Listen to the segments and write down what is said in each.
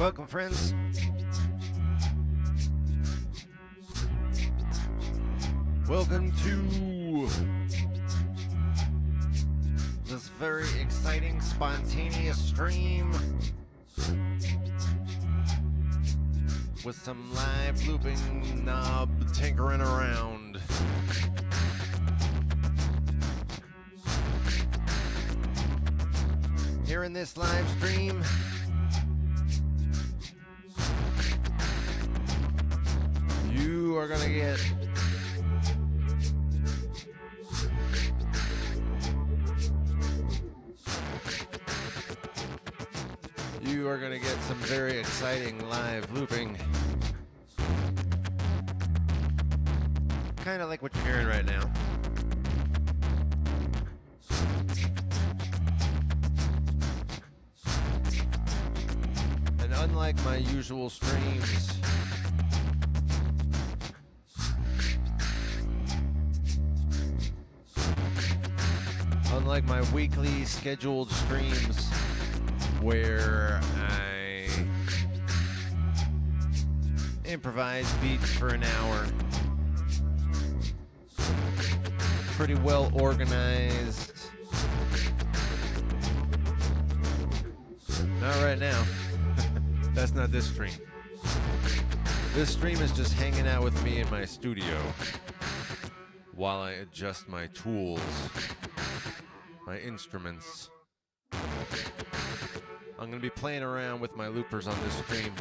Welcome, friends. Welcome to this very exciting, spontaneous stream with some live looping knob tinkering around. Here in this live stream, you are gonna get some very exciting live looping, kind of like what you're hearing right now. And unlike my usual streams, unlike my weekly scheduled streams where I improvise beats for an hour, pretty well organized. Not right now. That's not this stream. This stream is just hanging out with me in my studio while I adjust my tools, my instruments. I'm going to be playing around with my loopers on this stream,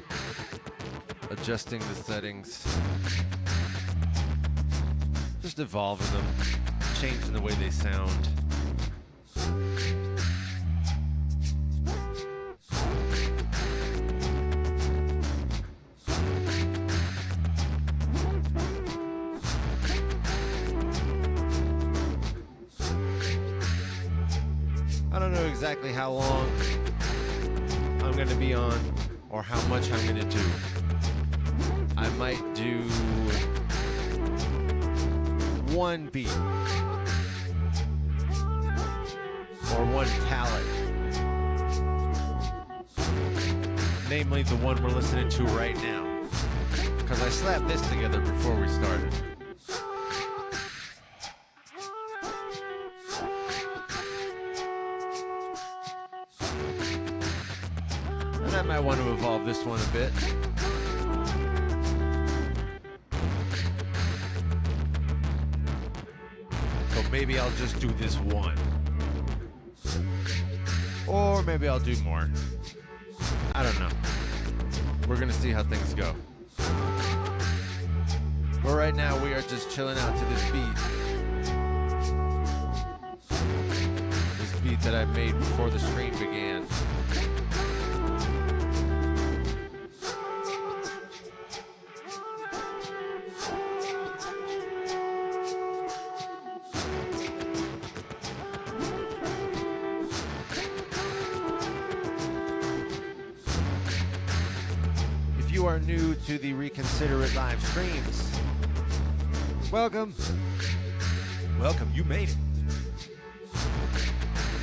adjusting the settings, just evolving them, changing the way they sound. I don't know exactly how long I'm going to be on or how much I'm going to do. I might do one beat or one palette, namely the one we're listening to right now, because I slapped this together before we started. I might want to evolve this one a bit. So maybe I'll just do this one. Or maybe I'll do more. I don't know. We're gonna see how things go. But right now we are just chilling out to this beat. This beat that I made before the stream began. You are new to the Reconsider It live streams. Welcome. Welcome, you made it.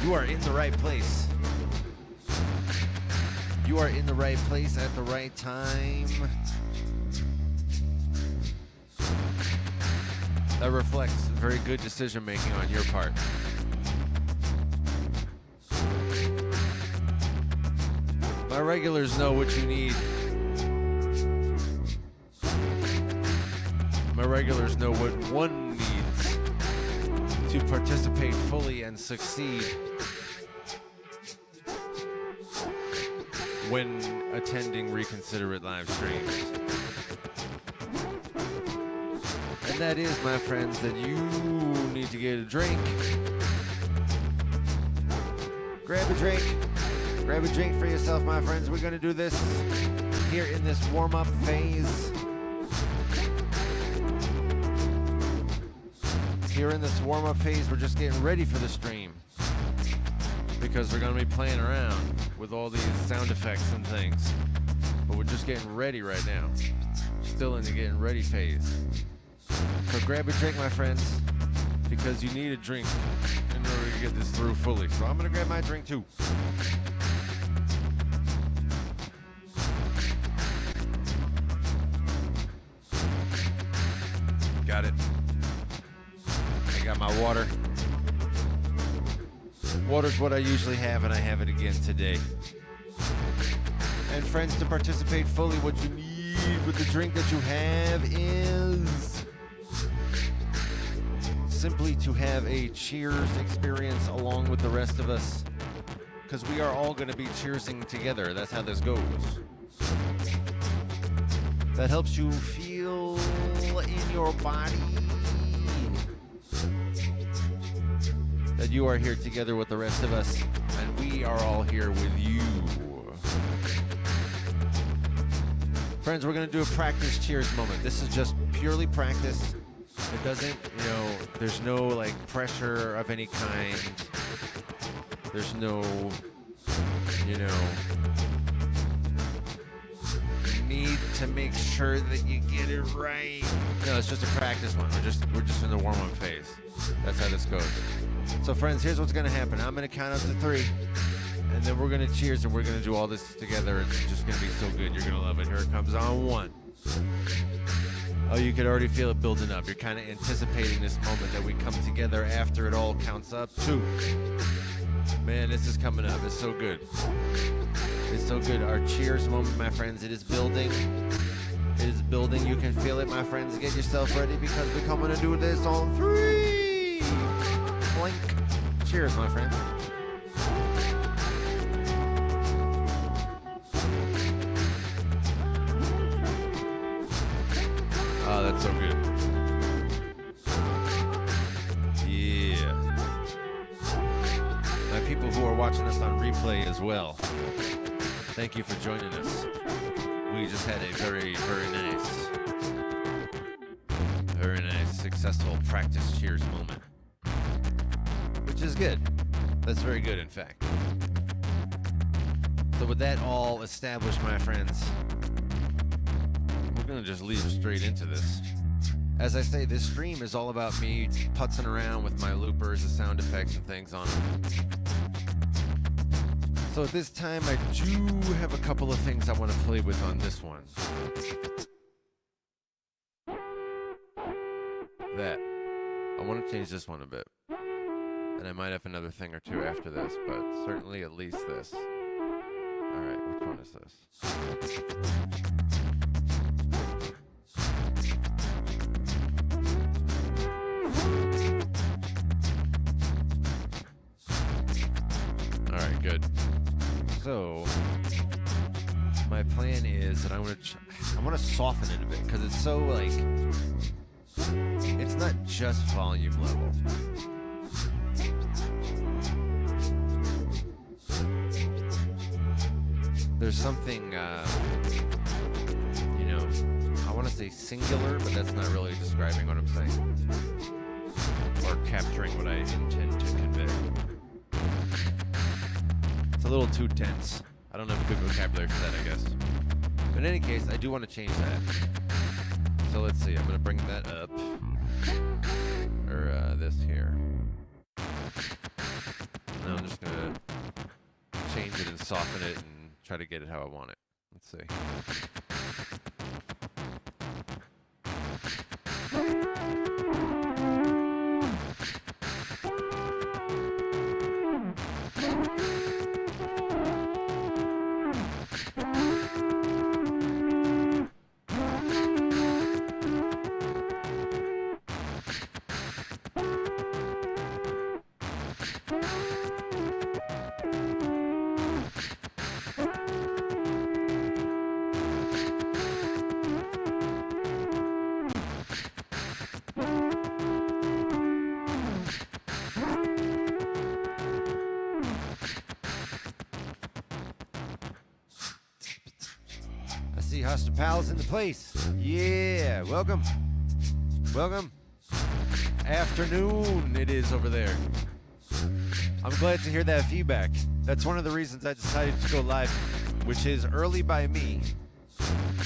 You are in the right place. You are in the right place at the right time. That reflects very good decision making on your part. My regulars know what you need. My regulars know what one needs to participate fully and succeed when attending Reconsider It live streams. And that is, my friends, that you need to get a drink. Grab a drink. Grab a drink for yourself, my friends. We're going to do this here in this warm-up phase. Here in this warm-up phase, we're just getting ready for the stream because we're going to be playing around with all these sound effects and things. But we're just getting ready right now. Still in the getting ready phase. So grab a drink, my friends, because you need a drink in order to get this through fully. So I'm going to grab my drink too. got it. I got my water. Water's what I usually have, and I have it again today. And friends, to participate fully, what you need with the drink that you have is simply to have a cheers experience along with the rest of us, because we are all going to be cheersing together. That's how this goes. That helps you feel in your body that you are here together with the rest of us, and we are all here with you. Friends, we're going to do a practice cheers moment. This is just purely practice. It doesn't, there's no like pressure of any kind. There's no, need to make sure that you get it right. No, it's just a practice one. We're just in the warm-up phase. That's how this goes. So friends, here's what's gonna happen. I'm gonna count up to 3, and then we're gonna cheers, and we're gonna do all this together. It's just gonna be so good. You're gonna love it. Here it comes on 1. Oh, you could already feel it building up. You're kind of anticipating this moment that we come together after it all counts up. 2. Man, this is coming up. It's so good. It's so good. Our cheers moment, my friends, it is building. It is building. You can feel it, my friends. Get yourself ready, because we're coming to do this on 3. Blink. Cheers, my friends. Oh, that's so good. Yeah. My people who are watching us on replay as well, thank you for joining us. We just had a very, very nice, successful practice cheers moment. Which is good. That's very good, in fact. So with that all established, my friends, we're going to just leap straight into this. As I say, this stream is all about me putzing around with my loopers, the sound effects and things on it. So at this time, I do have a couple of things I want to play with on this one. That. I want to change this one a bit. And I might have another thing or two after this, but certainly at least this. Alright, which one is this? Alright, good. So, my plan is that I want to soften it a bit, because it's so like, it's not just volume level. There's something, I want to say singular, but that's not really describing what I'm saying, or capturing what I intend to convey. It's a little too dense. I don't have a good vocabulary for that, I guess. But in any case, I do want to change that. So let's see, I'm going to bring that up, or this here. Now I'm just going to change it and soften it and try to get it how I want it. Let's see. Hostile pals in the place. Yeah, welcome. Welcome. Afternoon it is over there. I'm glad to hear that feedback. That's one of the reasons I decided to go live, which is early by me,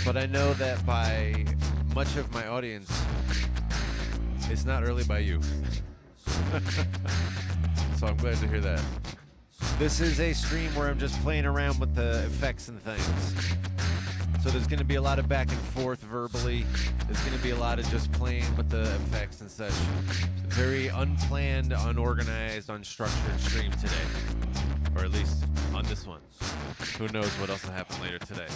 but I know that by much of my audience, it's not early by you. So I'm glad to hear that. This is a stream where I'm just playing around with the effects and things. So there's going to be a lot of back and forth verbally. There's going to be a lot of just playing with the effects and such. Very unplanned, unorganized, unstructured stream today. Or at least on this one. Who knows what else will happen later today.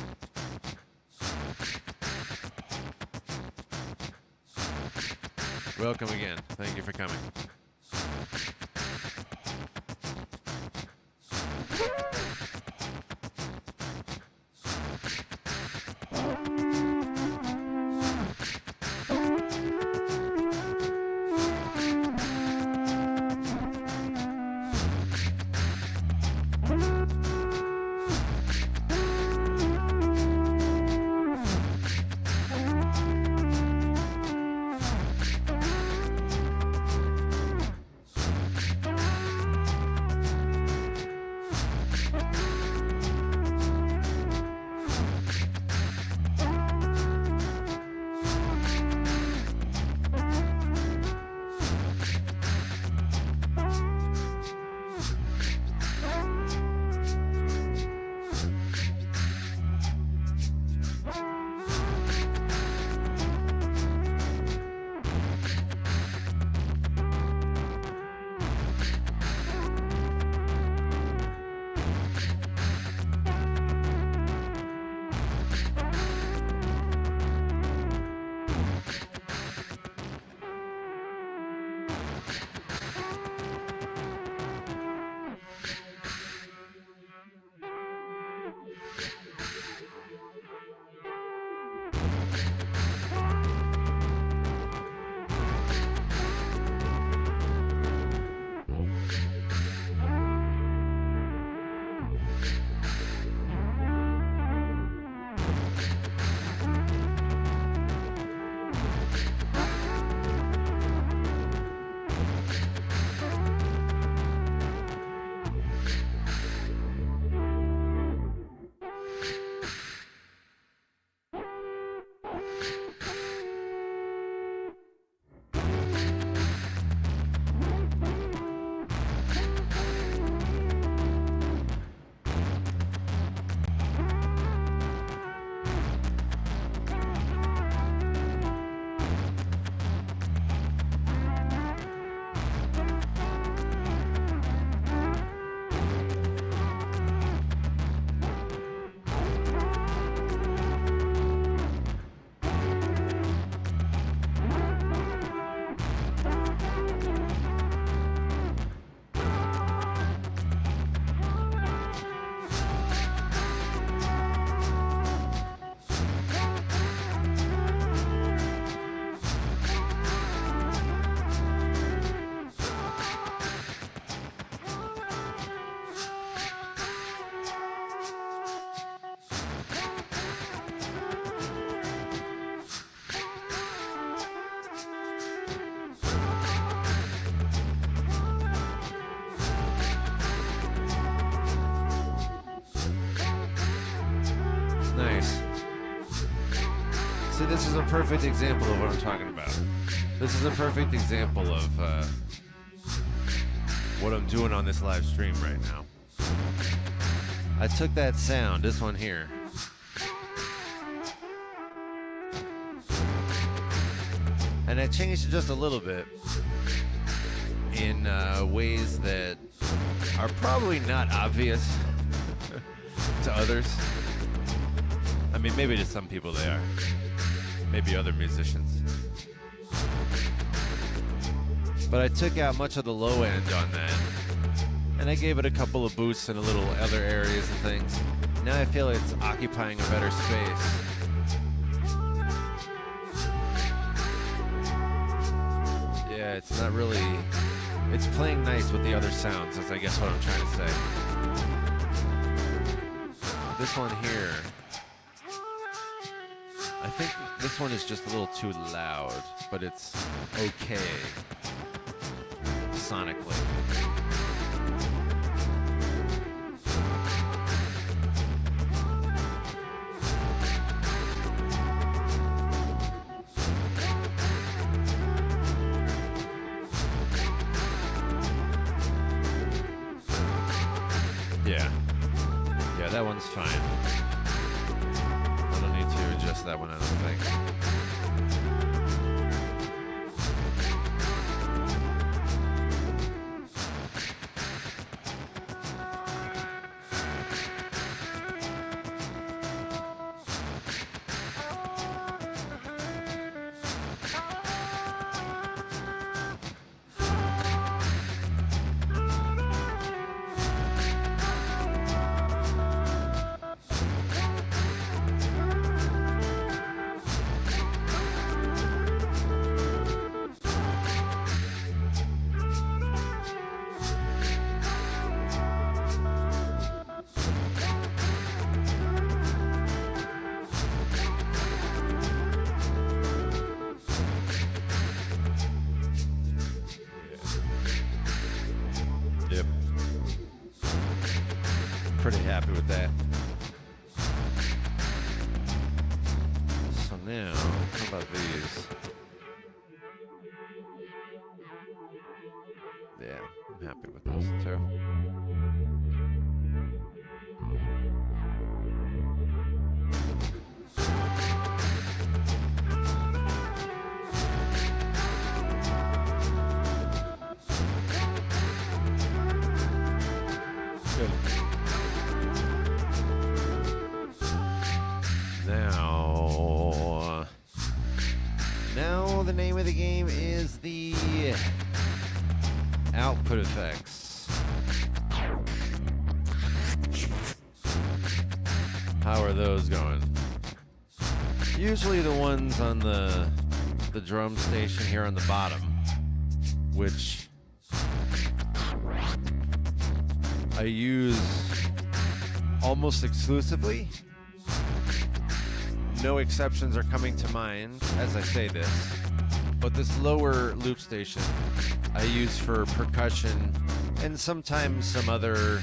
Welcome again. Thank you for coming. See, this is a perfect example of what I'm talking about. This is a perfect example of what I'm doing on this live stream right now. I took that sound, this one here, and I changed it just a little bit in ways that are probably not obvious to others. I mean, maybe to some people they are. Maybe other musicians. But I took out much of the low end on that. And I gave it a couple of boosts in a little other areas and things. Now I feel it's occupying a better space. Yeah, it's not really... It's playing nice with the other sounds, is I guess what I'm trying to say. This one here... I think this one is just a little too loud, but it's okay sonically. Yeah, that one's fine. I don't need to adjust that one, I don't think. Yep. Pretty happy with that. So now, how about these? Yeah, I'm happy with those too. Good. Now the name of the game is the output effects. How are those going? Usually the ones on the drum station here on the bottom, which I use almost exclusively. No exceptions are coming to mind as I say this, but this lower loop station I use for percussion and sometimes some other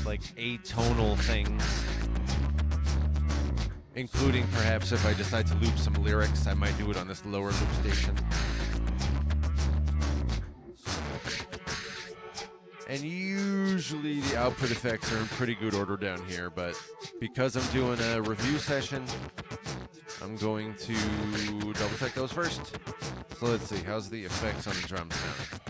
like atonal things, including perhaps if I decide to loop some lyrics, I might do it on this lower loop station. And usually the output effects are in pretty good order down here, but because I'm doing a review session, I'm going to double check those first. So let's see, how's the effects on the drum sound?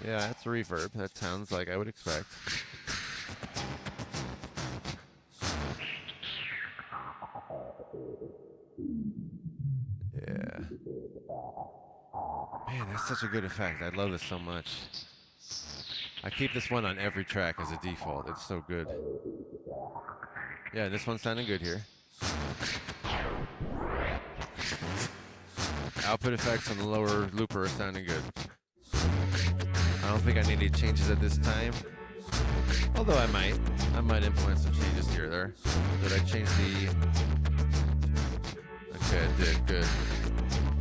Yeah, that's reverb. That sounds like I would expect. Yeah. Man, that's such a good effect. I love this so much. I keep this one on every track as a default. It's so good. Yeah, this one's sounding good here. Output effects on the lower looper are sounding good. I don't think I need any changes at this time. Although I might implement some changes here or there. Did I change the... Okay, I did, good.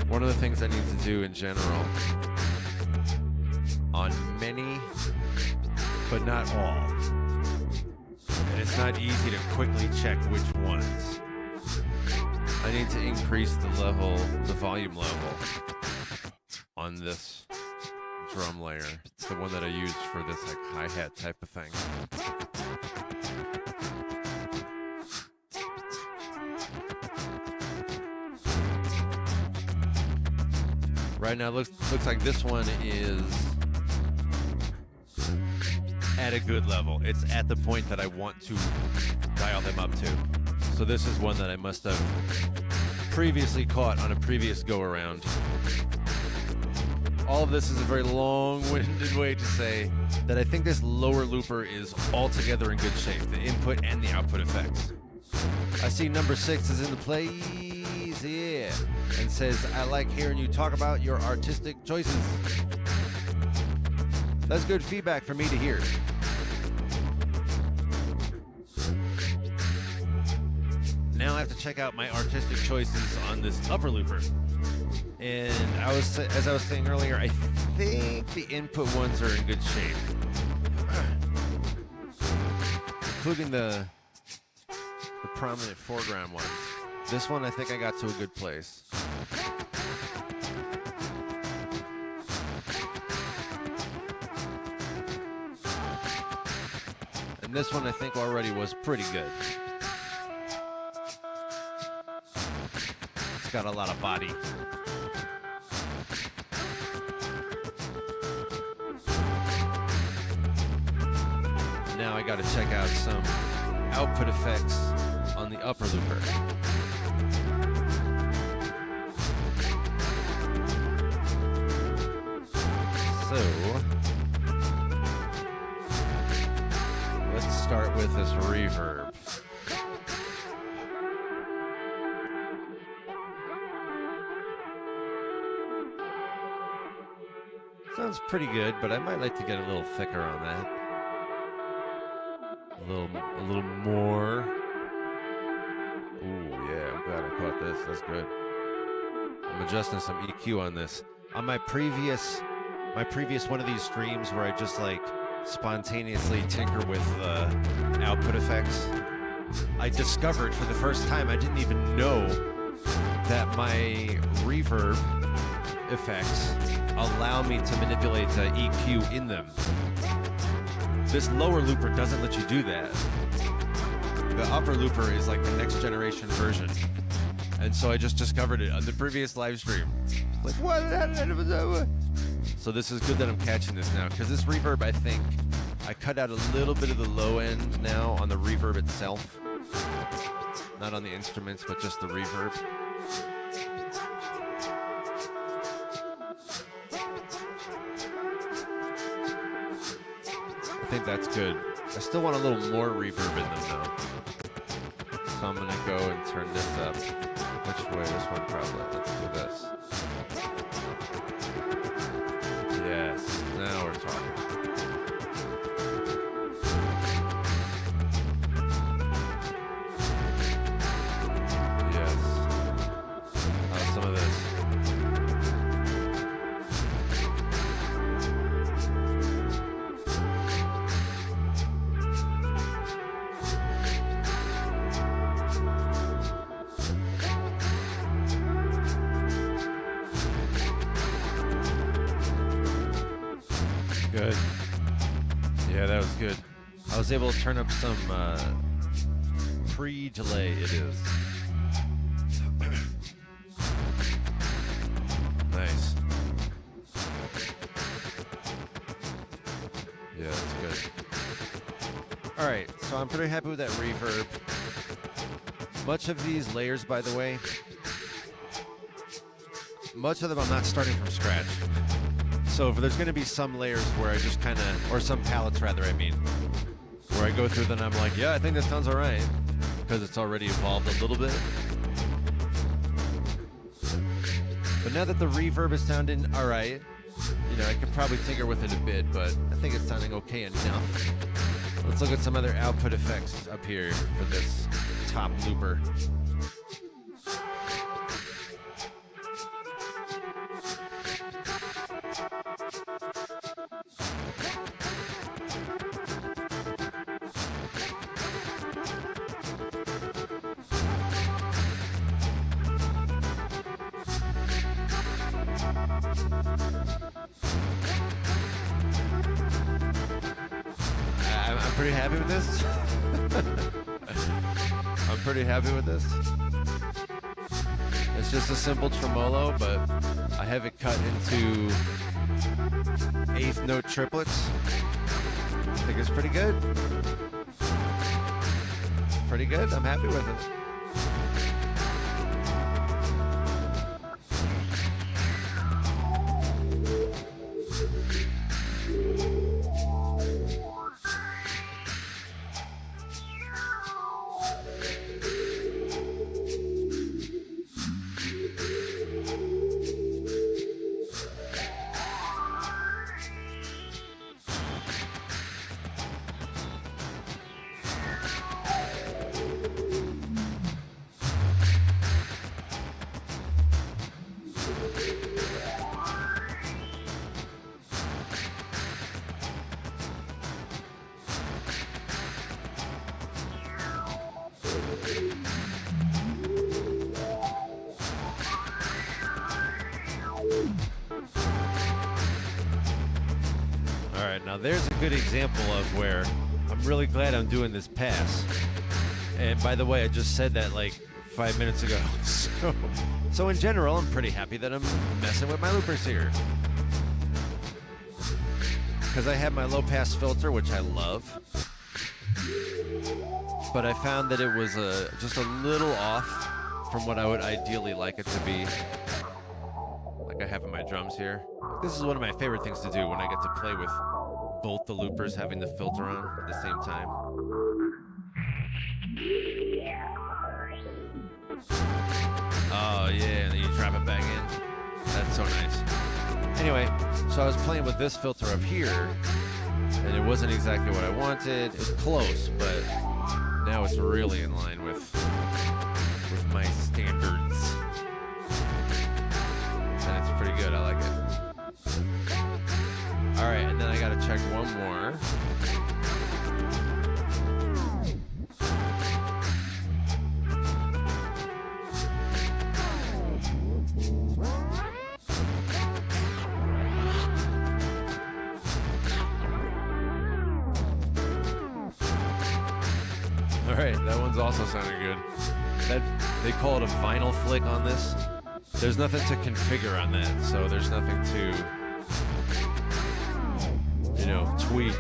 One of the things I need to do in general, on many, but not all, and it's not easy to quickly check which ones, I need to increase the level, the volume level on this drum layer, the one that I use for this like hi-hat type of thing. Right now, looks like this one is at a good level. It's at the point that I want to dial them up to. So this is one that I must have previously caught on a previous go-around. All of this is a very long-winded way to say that I think this lower looper is altogether in good shape, the input and the output effects. I see number 6 is in the place, yeah, and says, I like hearing you talk about your artistic choices. That's good feedback for me to hear. Now I have to check out my artistic choices on this upper looper. And as I was saying earlier, I think the input ones are in good shape. Including the prominent foreground ones. This one I think I got to a good place. And this one I think already was pretty good. It's got a lot of body. Now I gotta check out some output effects on the upper looper. So, let's start with this reverb. Sounds pretty good, but I might like to get a little thicker on that. A little more. Ooh, yeah, I'm glad I caught this. That's good. I'm adjusting some EQ on this. On my previous one of these streams where I just like spontaneously tinker with output effects, I discovered for the first time I didn't even know that my reverb effects allow me to manipulate the EQ in them. This lower looper doesn't let you do that. The upper looper is like the next generation version. And so I just discovered it on the previous live stream. Like, what? So this is good that I'm catching this now, because this reverb, I think, I cut out a little bit of the low end now on the reverb itself. Not on the instruments, but just the reverb. I think that's good. I still want a little more reverb in them though. So I'm gonna go and turn this up. Which way? This one probably. Let's do this. Yes, now we're talking. Yes. Some of this. Good. Yeah, that was good. I was able to turn up some pre-delay, it is. Nice. Yeah, that's good. Alright, so I'm pretty happy with that reverb. Much of these layers, by the way, much of them I'm not starting from scratch. So there's going to be some layers where I just kind of, or some palettes rather, I mean, where I go through them and I'm like, yeah, I think that sounds all right, because it's already evolved a little bit. But now that the reverb is sounding all right, you know, I could probably tinker with it a bit, but I think it's sounding okay enough. Let's look at some other output effects up here for this top looper. I'm pretty happy with this. I'm pretty happy with this. It's just a simple tremolo, but I have it cut into 8th note triplets. I think it's pretty good. It's pretty good. I'm happy with it. Now there's a good example of where I'm really glad I'm doing this pass. And by the way, I just said that like 5 minutes ago. So in general, I'm pretty happy that I'm messing with my loopers here. Because I have my low pass filter, which I love. But I found that it was just a little off from what I would ideally like it to be. Like I have in my drums here. This is one of my favorite things to do when I get to play with both the loopers having the filter on at the same time. Oh yeah, and then you drop it back in. That's so nice. Anyway, so I was playing with this filter up here, and it wasn't exactly what I wanted. It's close, but now it's really in line with my standards. And it's pretty good, I like it. Alright, and then I gotta check one more. Alright, that one's also sounding good. They call it a vinyl flick on this. There's nothing to configure on that, so there's nothing to, tweak.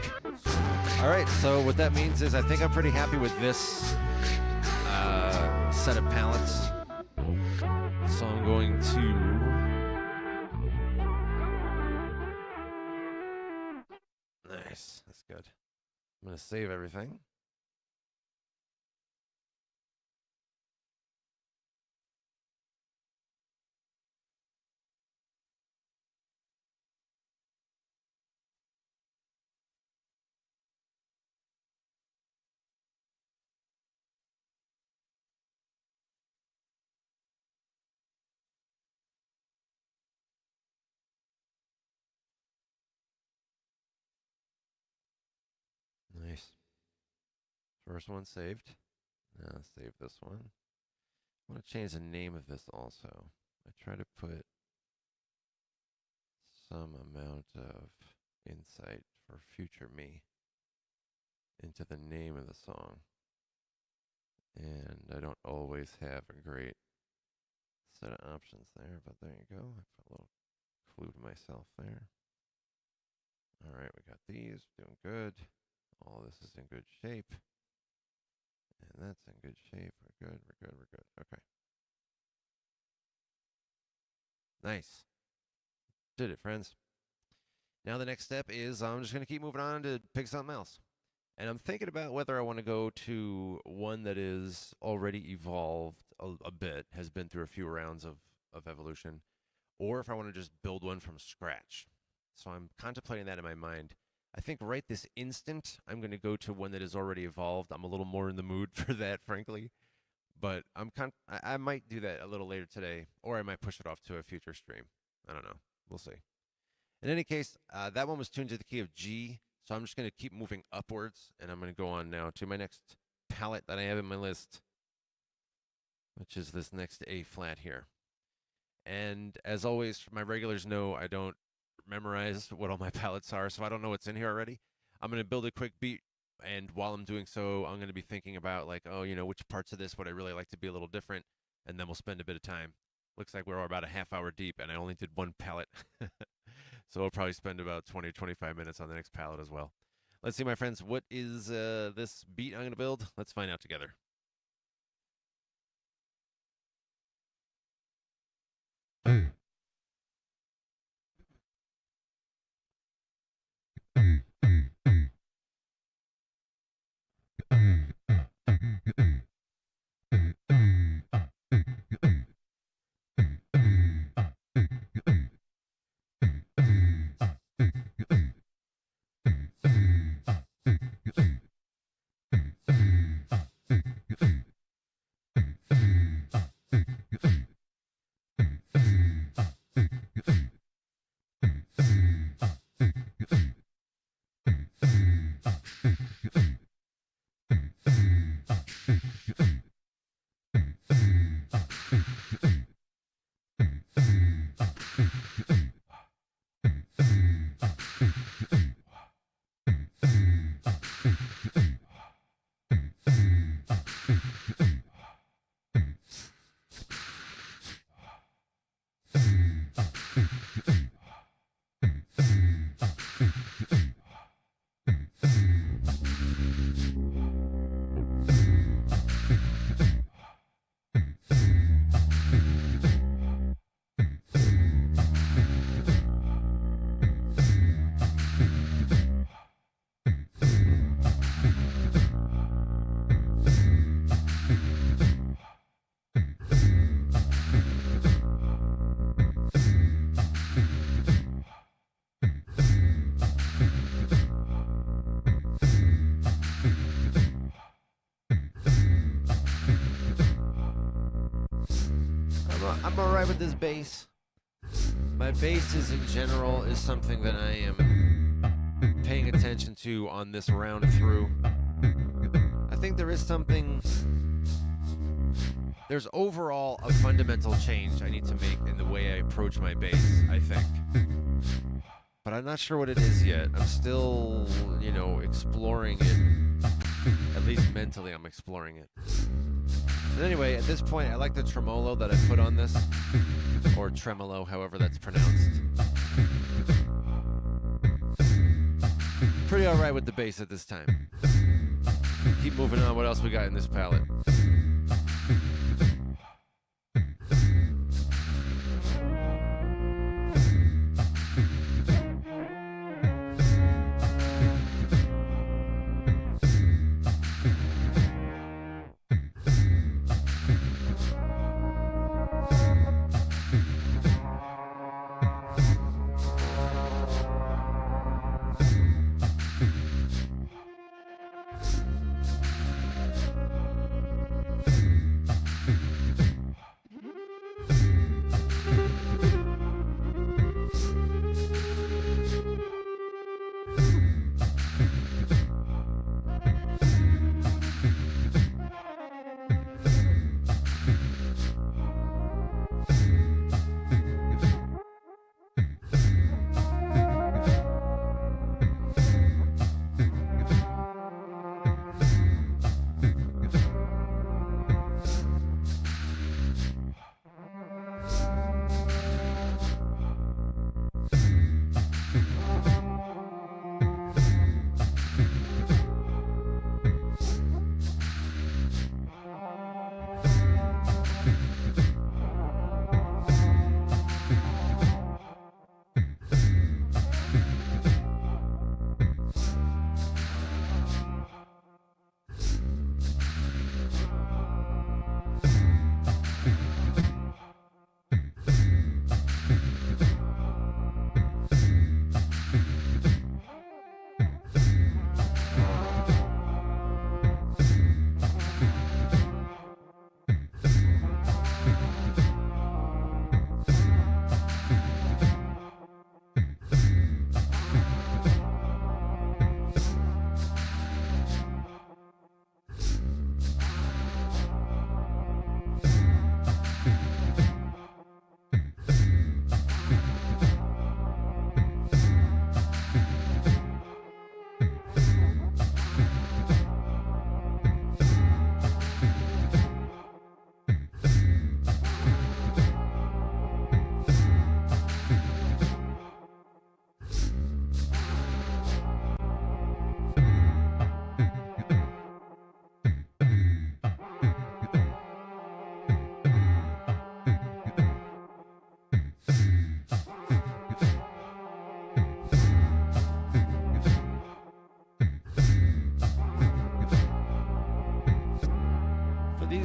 Alright, so what that means is I think I'm pretty happy with this set of palettes. So I'm going to... Nice, that's good. I'm going to save everything. Nice. First one saved. Now save this one. I want to change the name of this also. I try to put some amount of insight for future me into the name of the song. And I don't always have a great set of options there, but there you go. I put a little clue to myself there. All right, we got these, doing good. All this is in good shape. And that's in good shape. We're good, we're good, we're good. Okay. Nice. Did it, friends. Now the next step is I'm just going to keep moving on to pick something else. And I'm thinking about whether I want to go to one that is already evolved a bit, has been through a few rounds of evolution, or if I want to just build one from scratch. So I'm contemplating that in my mind. I think right this instant, I'm going to go to one that is already evolved. I'm a little more in the mood for that, frankly. But I might do that a little later today, or I might push it off to a future stream. I don't know. We'll see. In any case, that one was tuned to the key of G, so I'm just going to keep moving upwards, and I'm going to go on now to my next palette that I have in my list, which is this next A flat here. And as always, my regulars know I don't memorize what all my palettes are, so I don't know what's in here already. I'm going to build a quick beat, and while I'm doing so, I'm going to be thinking about, like, oh, which parts of this would I really like to be a little different, and then we'll spend a bit of time. Looks like we're about a half hour deep, and I only did one palette. So we'll probably spend about 20 or 25 minutes on the next palette as well. Let's see, my friends, what is this beat I'm going to build? Let's find out together. with this bass. My basses in general is something that I am paying attention to on this round through. I think there is something... There's overall a fundamental change I need to make in the way I approach my bass, I think. But I'm not sure what it is yet. I'm still, exploring it. At least mentally, I'm exploring it. But anyway, at this point, I like the tremolo that I put on this. Or tremolo, however that's pronounced. Pretty alright with the bass at this time. Keep moving on. What else we got in this palette?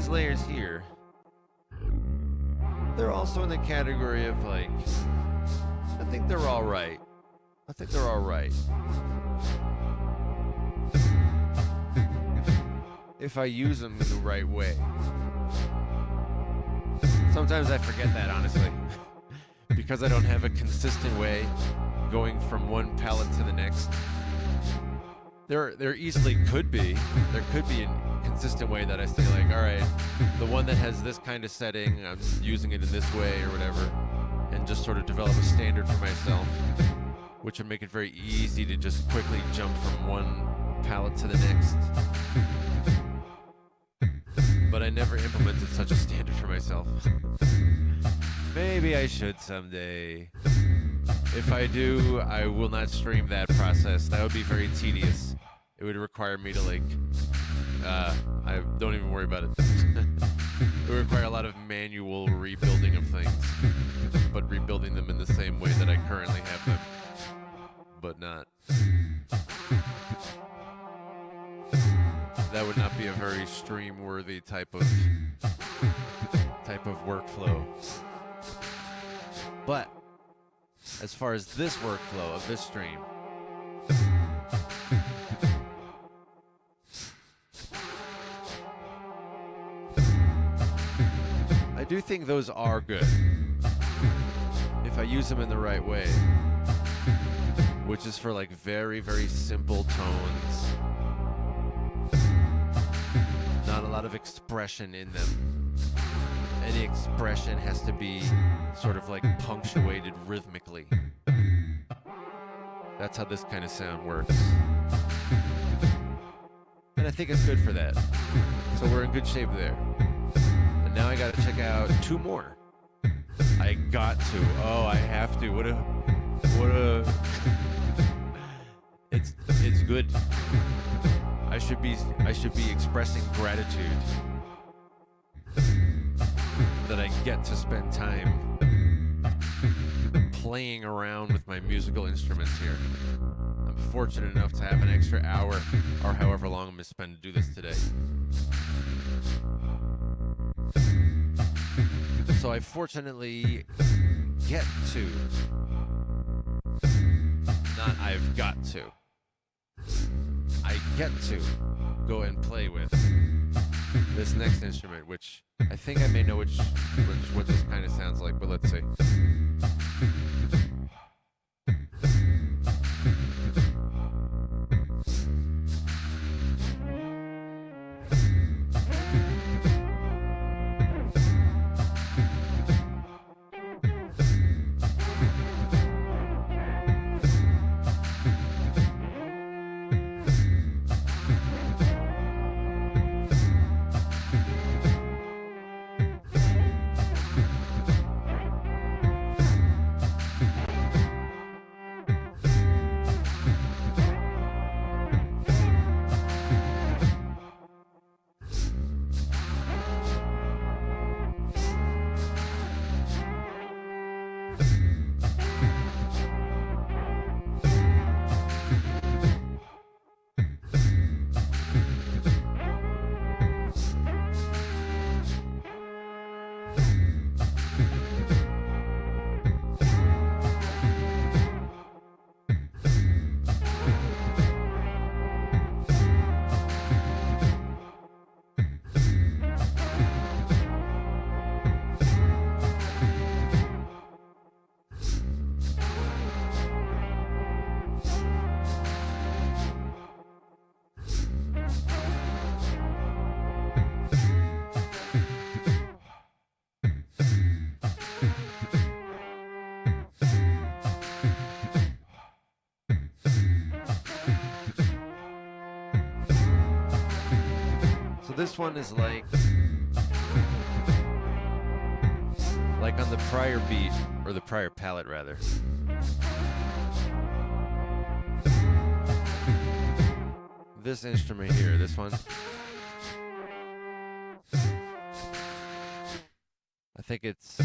Layers here, they're also in the category of I think they're all right. I think they're all right. If I use them in the right way. Sometimes I forget that, honestly. Because I don't have a consistent way going from one palette to the next. There easily could be. There could be a consistent way that I say, all right, the one that has this kind of setting, I'm using it in this way or whatever, and just sort of develop a standard for myself, which would make it very easy to just quickly jump from one palette to the next. But I never implemented such a standard for myself. Maybe I should someday. If I do, I will not stream that process. That would be very tedious. It would require me to I don't even worry about it. It would require a lot of manual rebuilding of things, but rebuilding them in the same way that I currently have them, but not. That would not be a very stream-worthy type of workflow. But as far as this workflow of this stream, I do think those are good. I use them in the right way, which is for like very, very simple tones. Not a lot of expression in them. Any expression has to be sort of like punctuated rhythmically. That's how this kind of sound works. And I think it's good for that. So we're in good shape there. And now I gotta check out 2 more. I got to. Oh, I have to. What a it's good. I should be expressing gratitude that I get to spend time playing around with my musical instruments here. I'm fortunate enough to have an extra hour or however long I'm going to spend to do this today. So I fortunately get to, not I've got to, I get to go and play with this next instrument, which I think I may know what this kind of sounds like, but let's see. This one is like on the prior beat, or the prior palette rather. This instrument here, this one, I think it's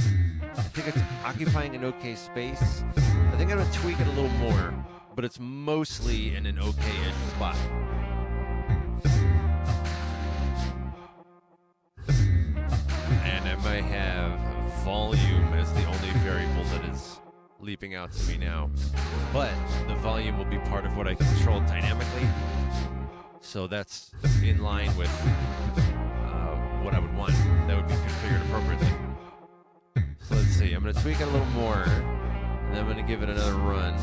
occupying an okay space. I think I'm gonna tweak it a little more, but it's mostly in an okay-ish spot. I have volume as the only variable that is leaping out to me now, but the volume will be part of what I control dynamically, so that's in line with what I would want. That would be configured appropriately. So let's see, I'm going to tweak it a little more, and then I'm going to give it another run.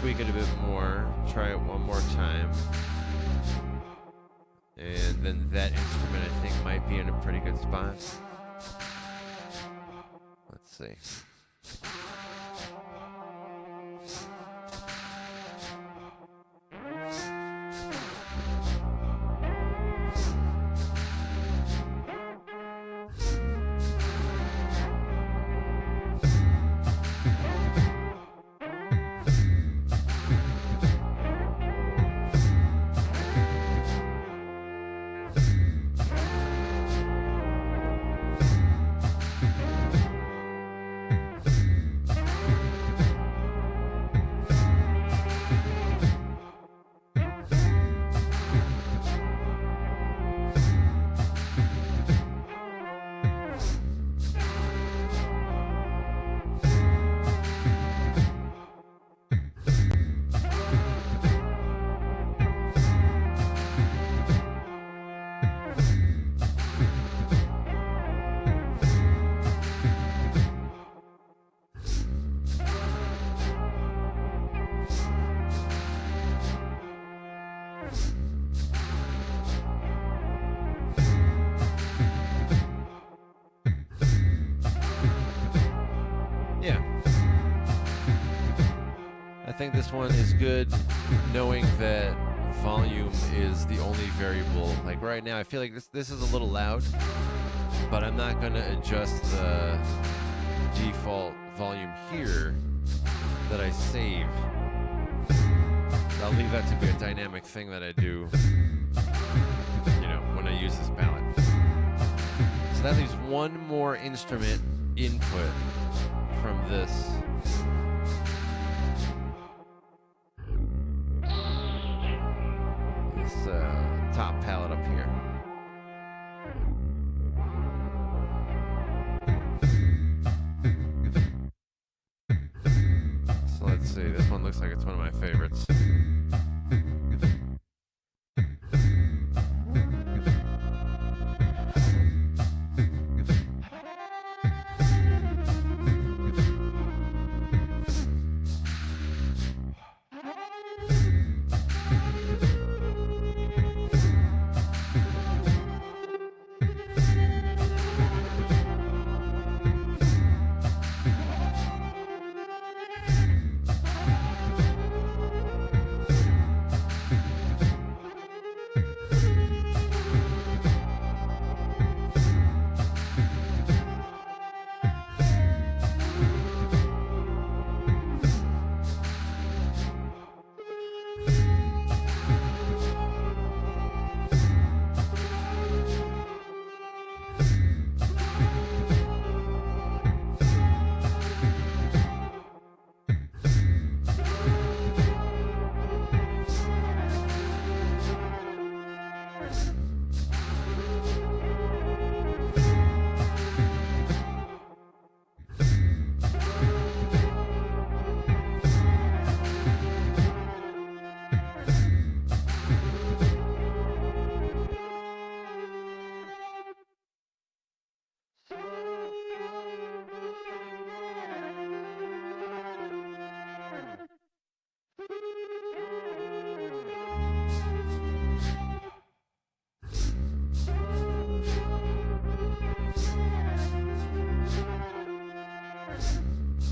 Tweak it a bit more, try it one more time, and then that instrument I think might be in a pretty good spot. Let's see. think this one is good, knowing that volume is the only variable. Like right now, I feel like this is a little loud, but I'm not gonna adjust the default volume here that I saved. I'll leave that to be a dynamic thing that I do, you know, when I use this palette. So that leaves one more instrument input from this. This top palette up here. So let's see, this one looks like it's one of my favorites.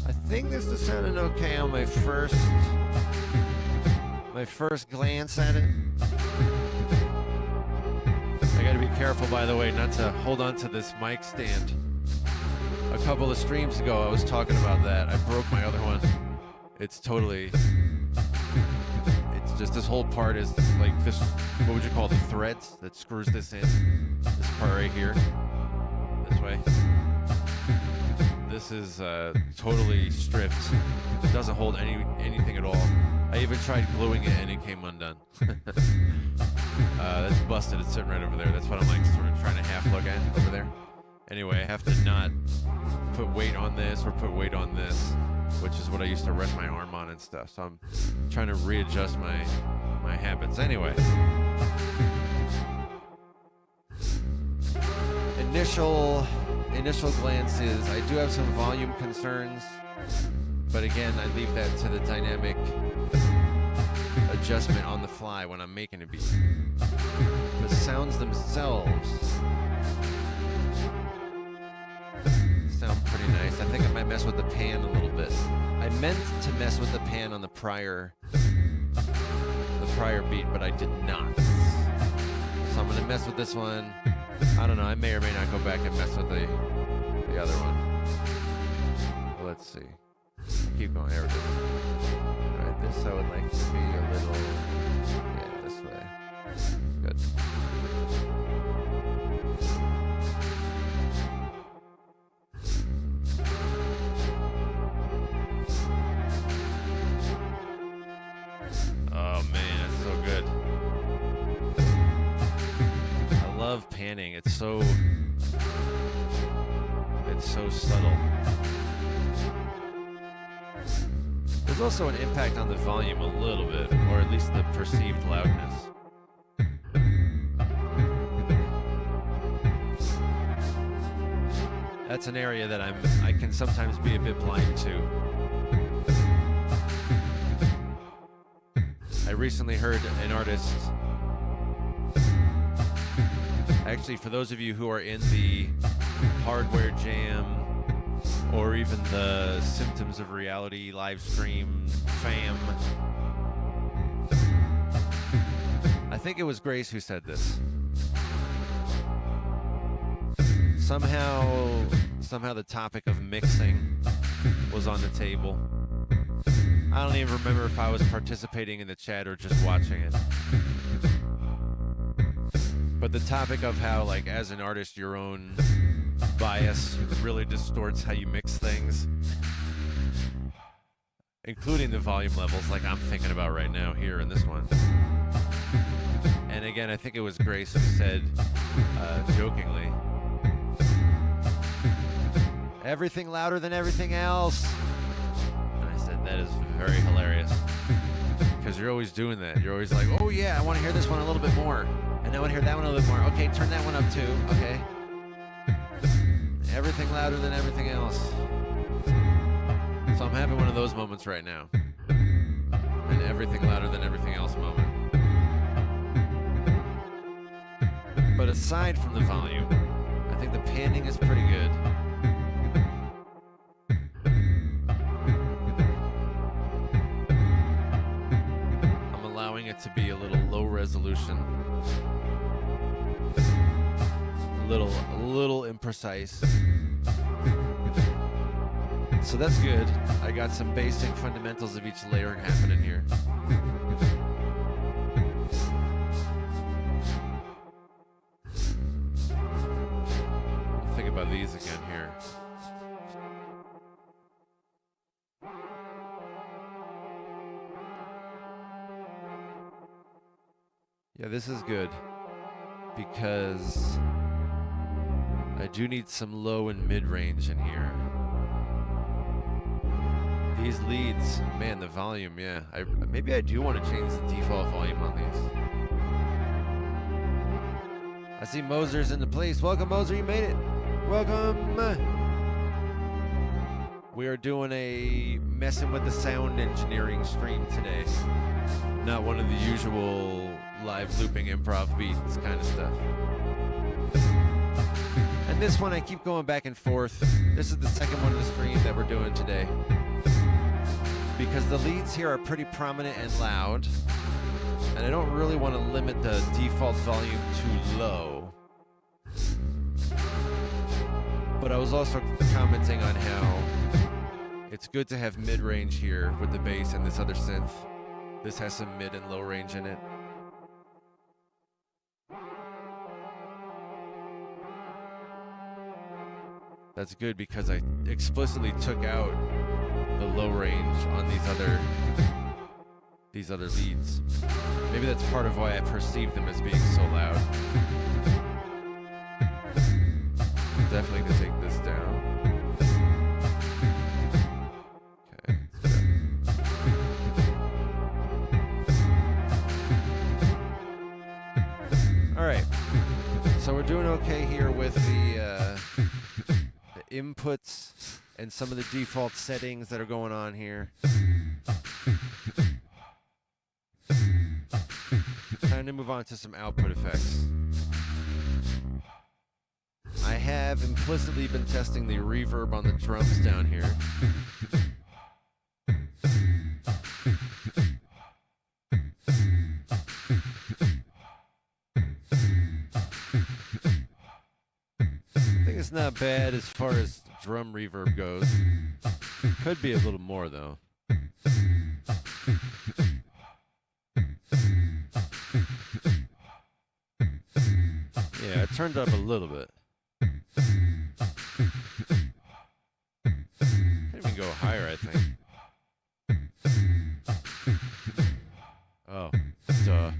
I think this is sounding okay on my first glance at it. I gotta be careful, by the way, not to hold on to this mic stand. A couple of streams ago, I was talking about that. I broke my other one. It's just this whole part is like this, what would you call the threads that screws this in? This part right here, this way. This is totally stripped. It doesn't hold anything at all. I even tried gluing it and it came undone. That's busted. It's sitting right over there. That's what I'm like sort of trying to half look at over there. Anyway, I have to not put weight on this or put weight on this, which is what I used to rest my arm on and stuff. So I'm trying to readjust my habits. Anyway. Initial glances, I do have some volume concerns, but again, I leave that to the dynamic adjustment on the fly when I'm making a beat. The sounds themselves sound pretty nice. I think I might mess with the pan a little bit. I meant to mess with the pan on the prior beat, but I did not. So I'm gonna mess with this one. I don't know, I may or may not go back and mess with the other one. Well, let's see. Keep going, there it is. Alright, this I would like to be a little, yeah, this way. Good. Oh man, that's so good. I love panning. It's so subtle. There's also an impact on the volume a little bit, or at least the perceived loudness. That's an area that I can sometimes be a bit blind to. I recently heard an artist. Actually, for those of you who are in the hardware jam or even the Symptoms of Reality live stream fam. I think it was Grace who said this. Somehow the topic of mixing was on the table. I don't even remember if I was participating in the chat or just watching it. But the topic of how, like, as an artist, your own bias really distorts how you mix things, including the volume levels, like I'm thinking about right now here in this one. And again, I think it was Grace who said, jokingly, everything louder than everything else. And I said, that is very hilarious. Because you're always doing that. You're always like, oh yeah, I want to hear this one a little bit more. And I want to hear that one a little bit more. Okay, turn that one up too. Okay. Everything louder than everything else. So I'm having one of those moments right now. An everything louder than everything else moment. But aside from the volume, I think the panning is pretty good. I'm allowing it to be a little low resolution. A little imprecise. So that's good. I got some basic fundamentals of each layer happening here. I'll think about these again here. Yeah, this is good because I do need some low and mid-range in here. These leads, man, the volume, yeah. Maybe I do want to change the default volume on these. I see Moser's in the place. Welcome, Moser, you made it. Welcome. We are doing a messing with the sound engineering stream today. Not one of the usual live looping improv beats kind of stuff. And this one I keep going back and forth. This is the second one of the stream that we're doing today. Because the leads here are pretty prominent and loud. And I don't really want to limit the default volume too low. But I was also commenting on how it's good to have mid-range here with the bass and this other synth. This has some mid and low range in it. That's good because I explicitly took out the low range on these other leads. Maybe that's part of why I perceive them as being so loud. I'm definitely gonna take this down. Okay. All right. So we're doing okay here with the inputs and some of the default settings that are going on here. Time to move on to some output effects. I have implicitly been testing the reverb on the drums down here. I think it's not bad as far as drum reverb goes. Could be a little more though. Yeah, it turned up a little bit. Can't even go higher, I think. Oh, duh.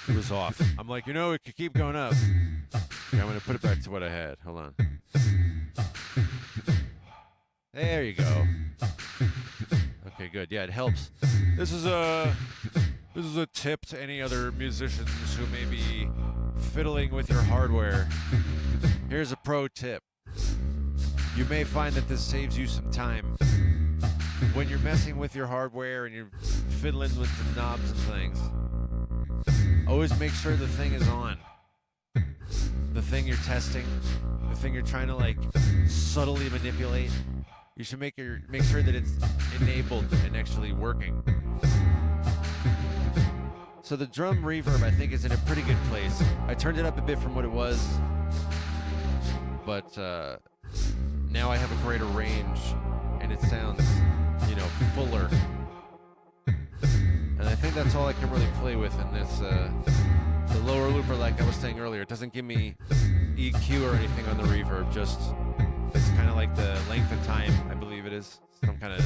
It was off. I'm like, you know, it could keep going up. Okay, I'm going to put it back to what I had. Hold on. There you go. Okay, good. Yeah, it helps. This is a tip to any other musicians who may be fiddling with your hardware. Here's a pro tip. You may find that this saves you some time. When you're messing with your hardware and you're fiddling with the knobs and things, always make sure the thing is on. The thing you're testing, the thing you're trying to like subtly manipulate, You should make sure that it's enabled and actually working. So the drum reverb, I think, is in a pretty good place. I turned it up a bit from what it was, but now I have a greater range, and it sounds, fuller. And I think that's all I can really play with in this. The lower looper, like I was saying earlier, it doesn't give me EQ or anything on the reverb, just it's kind of like the length of time, I believe it is. Some kind of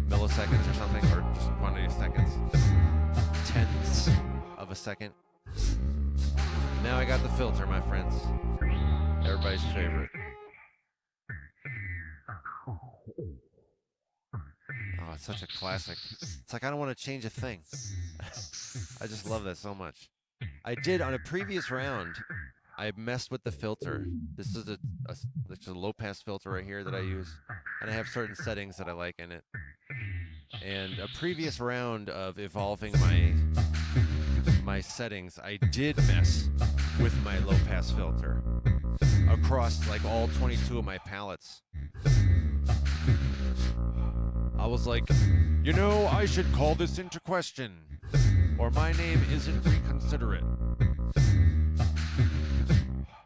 milliseconds or something, or just quantity of seconds. Tenths of a second. Now I got the filter, my friends. Everybody's favorite. Oh, it's such a classic. It's like I don't want to change a thing. I just love that so much. I did on a previous round. I messed with the filter. This is a low-pass filter right here that I use, and I have certain settings that I like in it. And a previous round of evolving my settings, I did mess with my low-pass filter across like all 22 of my palettes. I was like, I should call this into question, or my name isn't reconsiderate.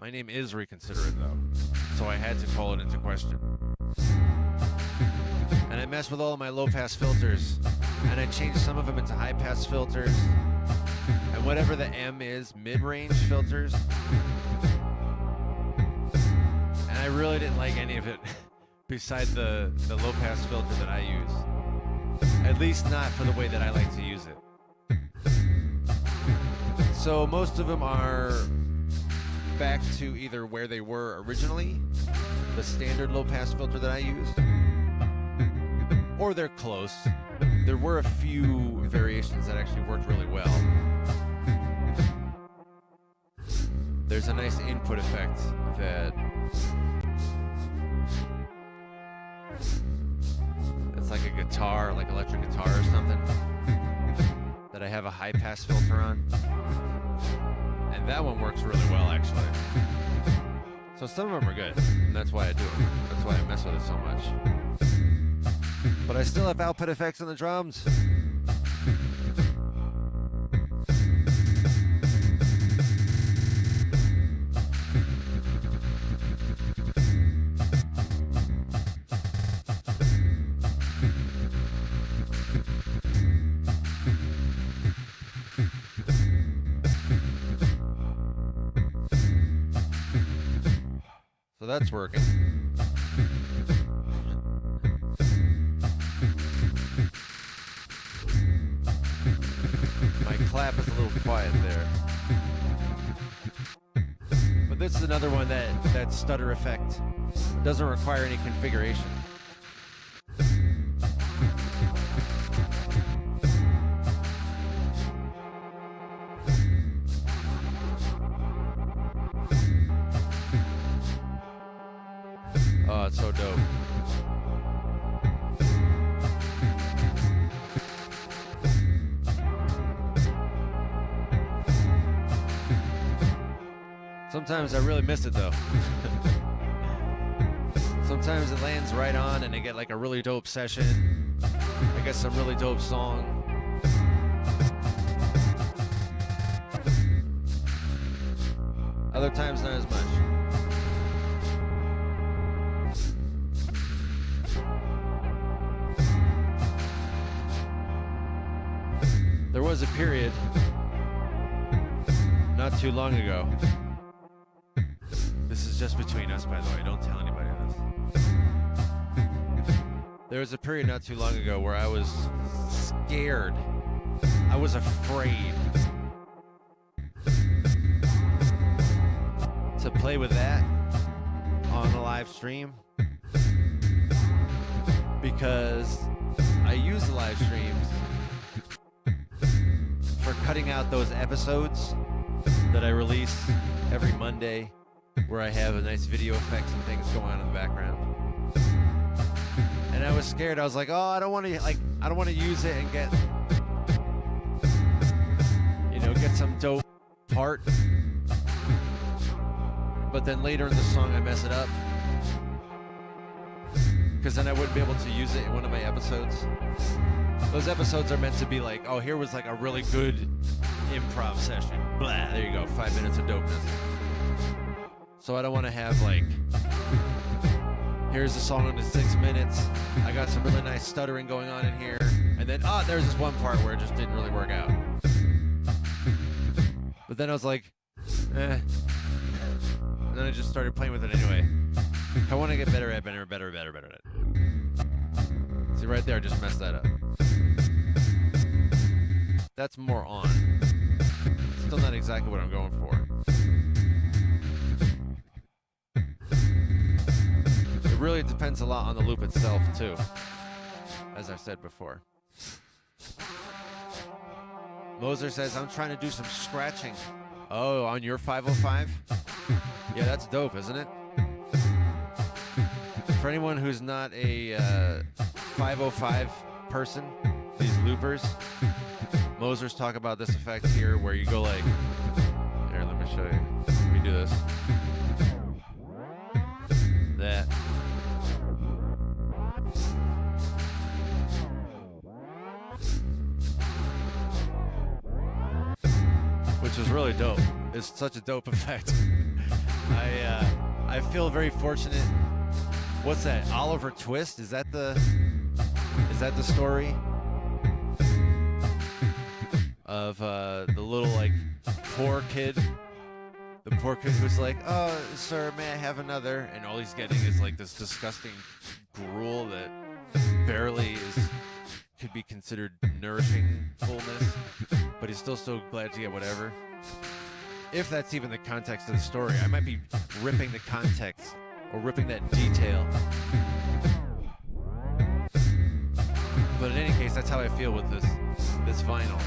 My name is reconsiderate, though, so I had to call it into question. And I messed with all of my low-pass filters, and I changed some of them into high-pass filters, and whatever the M is, mid-range filters. And I really didn't like any of it, besides the low-pass filter that I use. At least not for the way that I like to use it. So most of them are back to either where they were originally, the standard low-pass filter that I used, or they're close. There were a few variations that actually worked really well. There's a nice input effect that it's like a guitar, like electric guitar or something, that I have a high-pass filter on. And that one works really well, actually. So some of them are good, and that's why I do it. That's why I mess with it so much. But I still have output effects on the drums. So that's working. My clap is a little quiet there. But this is another one that stutter effect doesn't require any configuration. Oh, it's so dope. Sometimes I really miss it though. Sometimes it lands right on and I get like a really dope session. I get some really dope song. Other times not as much. There was a period not too long ago. This is just between us, by the way. Don't tell anybody this. There was a period not too long ago where I was scared. I was afraid to play with that on a live stream because I use the live streams for cutting out those episodes that I release every Monday where I have a nice video effects and things going on in the background. And I was scared. I was like, oh, I don't want to use it and get some dope part. But then later in the song I mess it up. because then I wouldn't be able to use it in one of my episodes. Those episodes are meant to be like, oh, here was like a really good improv session. Blah, there you go, 5 minutes of dopeness. So I don't want to have like, here's the song in 6 minutes. I got some really nice stuttering going on in here. And then, there's this one part where it just didn't really work out. But then I was like, And then I just started playing with it anyway. I want to get better at it. See, right there, I just messed that up. That's more on. Still not exactly what I'm going for. It really depends a lot on the loop itself, too. As I've said before. Moser says, I'm trying to do some scratching. Oh, on your 505? Yeah, that's dope, isn't it? For anyone who's not a 505 person, these loopers, Moser's talk about this effect here where you go like, here, let me show you. Let me do this. That. Which is really dope. It's such a dope effect. I feel very fortunate. What's that? Oliver Twist? Is that the story of the little like poor kid? The poor kid who's like, oh, sir, may I have another? And all he's getting is like this disgusting gruel that barely could be considered nourishing fullness, but he's still so glad to get whatever. If that's even the context of the story, I might be ripping the context or ripping that detail. But in any case, that's how I feel with this vinyl.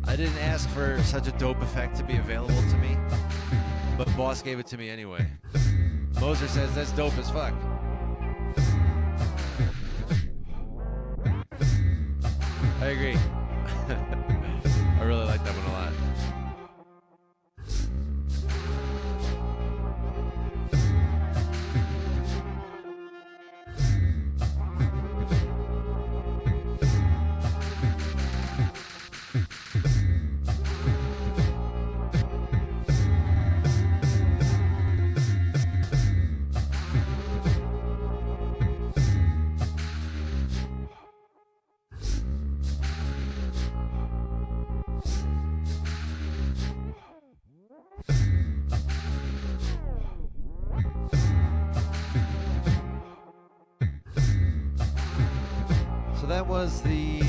I didn't ask for such a dope effect to be available to me, but Boss gave it to me anyway. Moser says that's dope as fuck. I agree. I really like that one a lot. That was the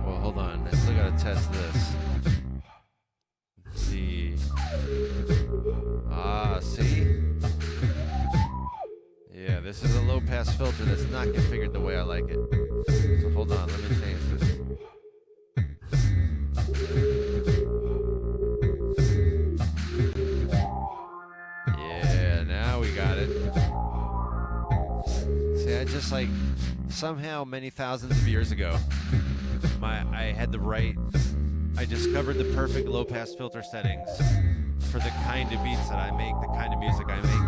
well, hold on, I still gotta test this. See, see, yeah, this is a low pass filter that's not configured the way I like it. So hold on, let me change this. Yeah, now we got it. See, I just like somehow many thousands of years ago, I discovered the perfect low pass filter settings for the kind of beats that I make, the kind of music I make,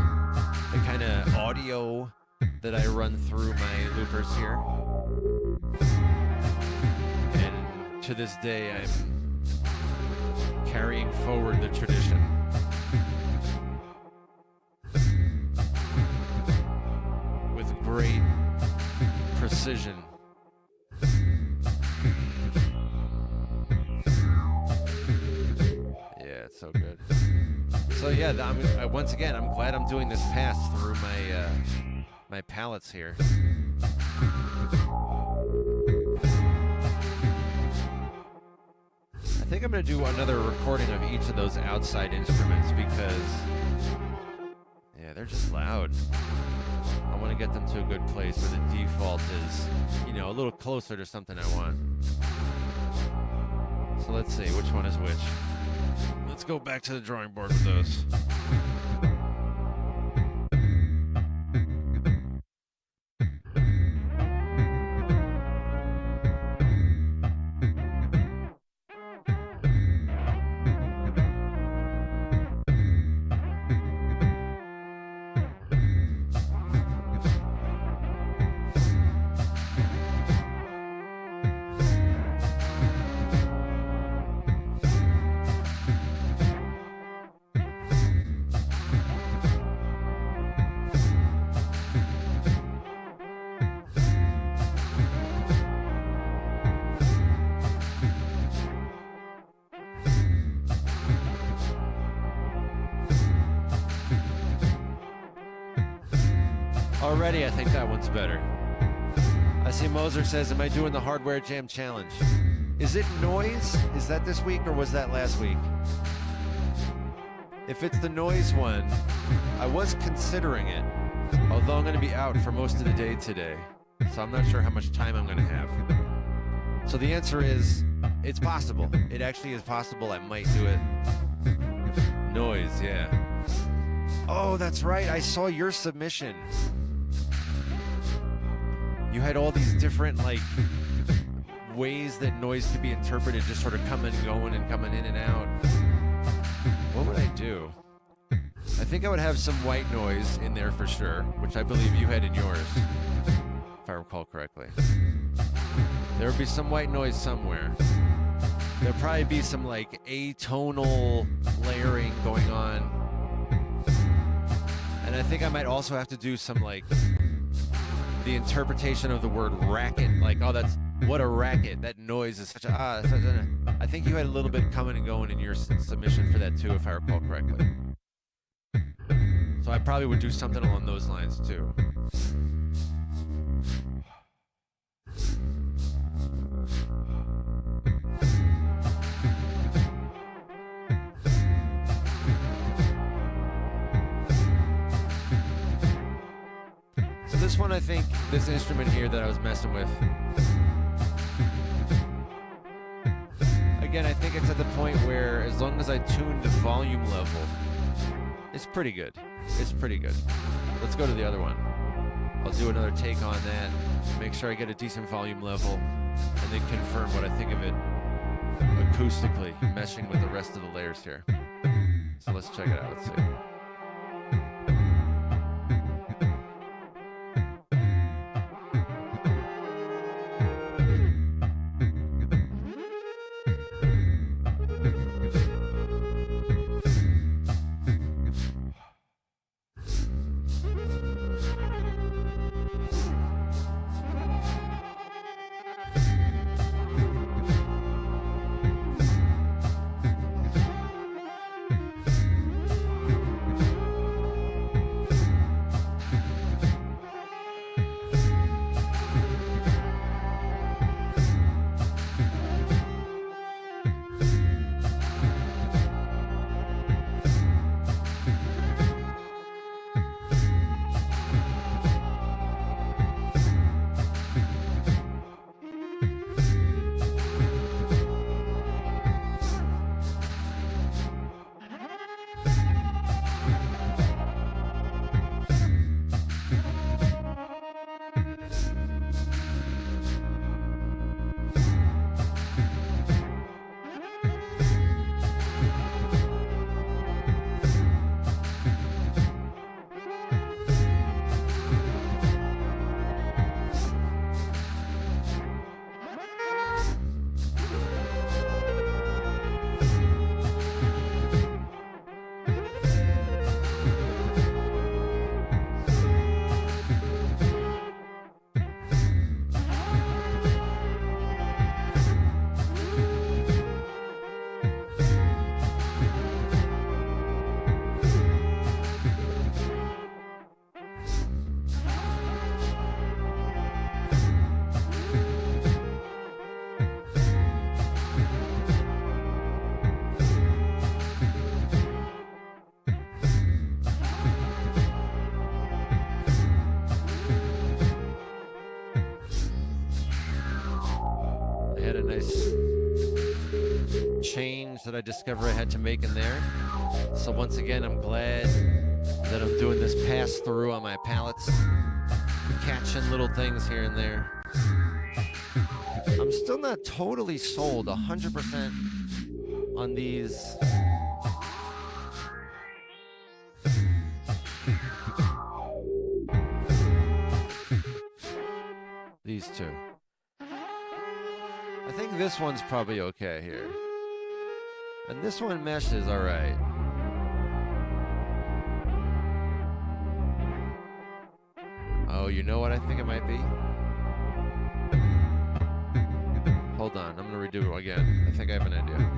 the kind of audio that I run through my loopers here. And to this day, I'm carrying forward the tradition. With great precision. Yeah, it's so good. So yeah, once again, I'm glad I'm doing this pass through my palettes here. I think I'm going to do another recording of each of those outside instruments because, yeah, they're just loud. I want to get them to a good place where the default is, a little closer to something I want. So let's see, which one is which? Let's go back to the drawing board with those. ready, I think that one's better. I see Moser says, am I doing the Hardware Jam Challenge? Is it noise? Is that this week or was that last week? If it's the noise one, I was considering it, although I'm going to be out for most of the day today, so I'm not sure how much time I'm going to have. So the answer is, it's possible. It actually is possible. I might do it. Noise, yeah. Oh, that's right. I saw your submission. You had all these different, like, ways that noise could be interpreted, just sort of coming and going and coming in and out. What would I do? I think I would have some white noise in there for sure, which I believe you had in yours, if I recall correctly. There would be some white noise somewhere. There'd probably be some like atonal layering going on. And I think I might also have to do some like the interpretation of the word racket. Like, oh, that's what a racket. That noise is such a, I think you had a little bit coming and going in your submission for that too, if I recall correctly. So I probably would do something along those lines too. So this one, I think, this instrument here that I was messing with, again, I think it's at the point where as long as I tune the volume level, it's pretty good. It's pretty good. Let's go to the other one. I'll do another take on that, make sure I get a decent volume level, and then confirm what I think of it acoustically, meshing with the rest of the layers here. So let's check it out. Let's see. Change that I discovered I had to make in there. So once again, I'm glad that I'm doing this pass through on my palettes, catching little things here and there. I'm still not totally sold 100% on these. These two. I think this one's probably okay here. And this one meshes all right. Oh, you know what I think it might be? Hold on, I'm gonna redo it again. I think I have an idea.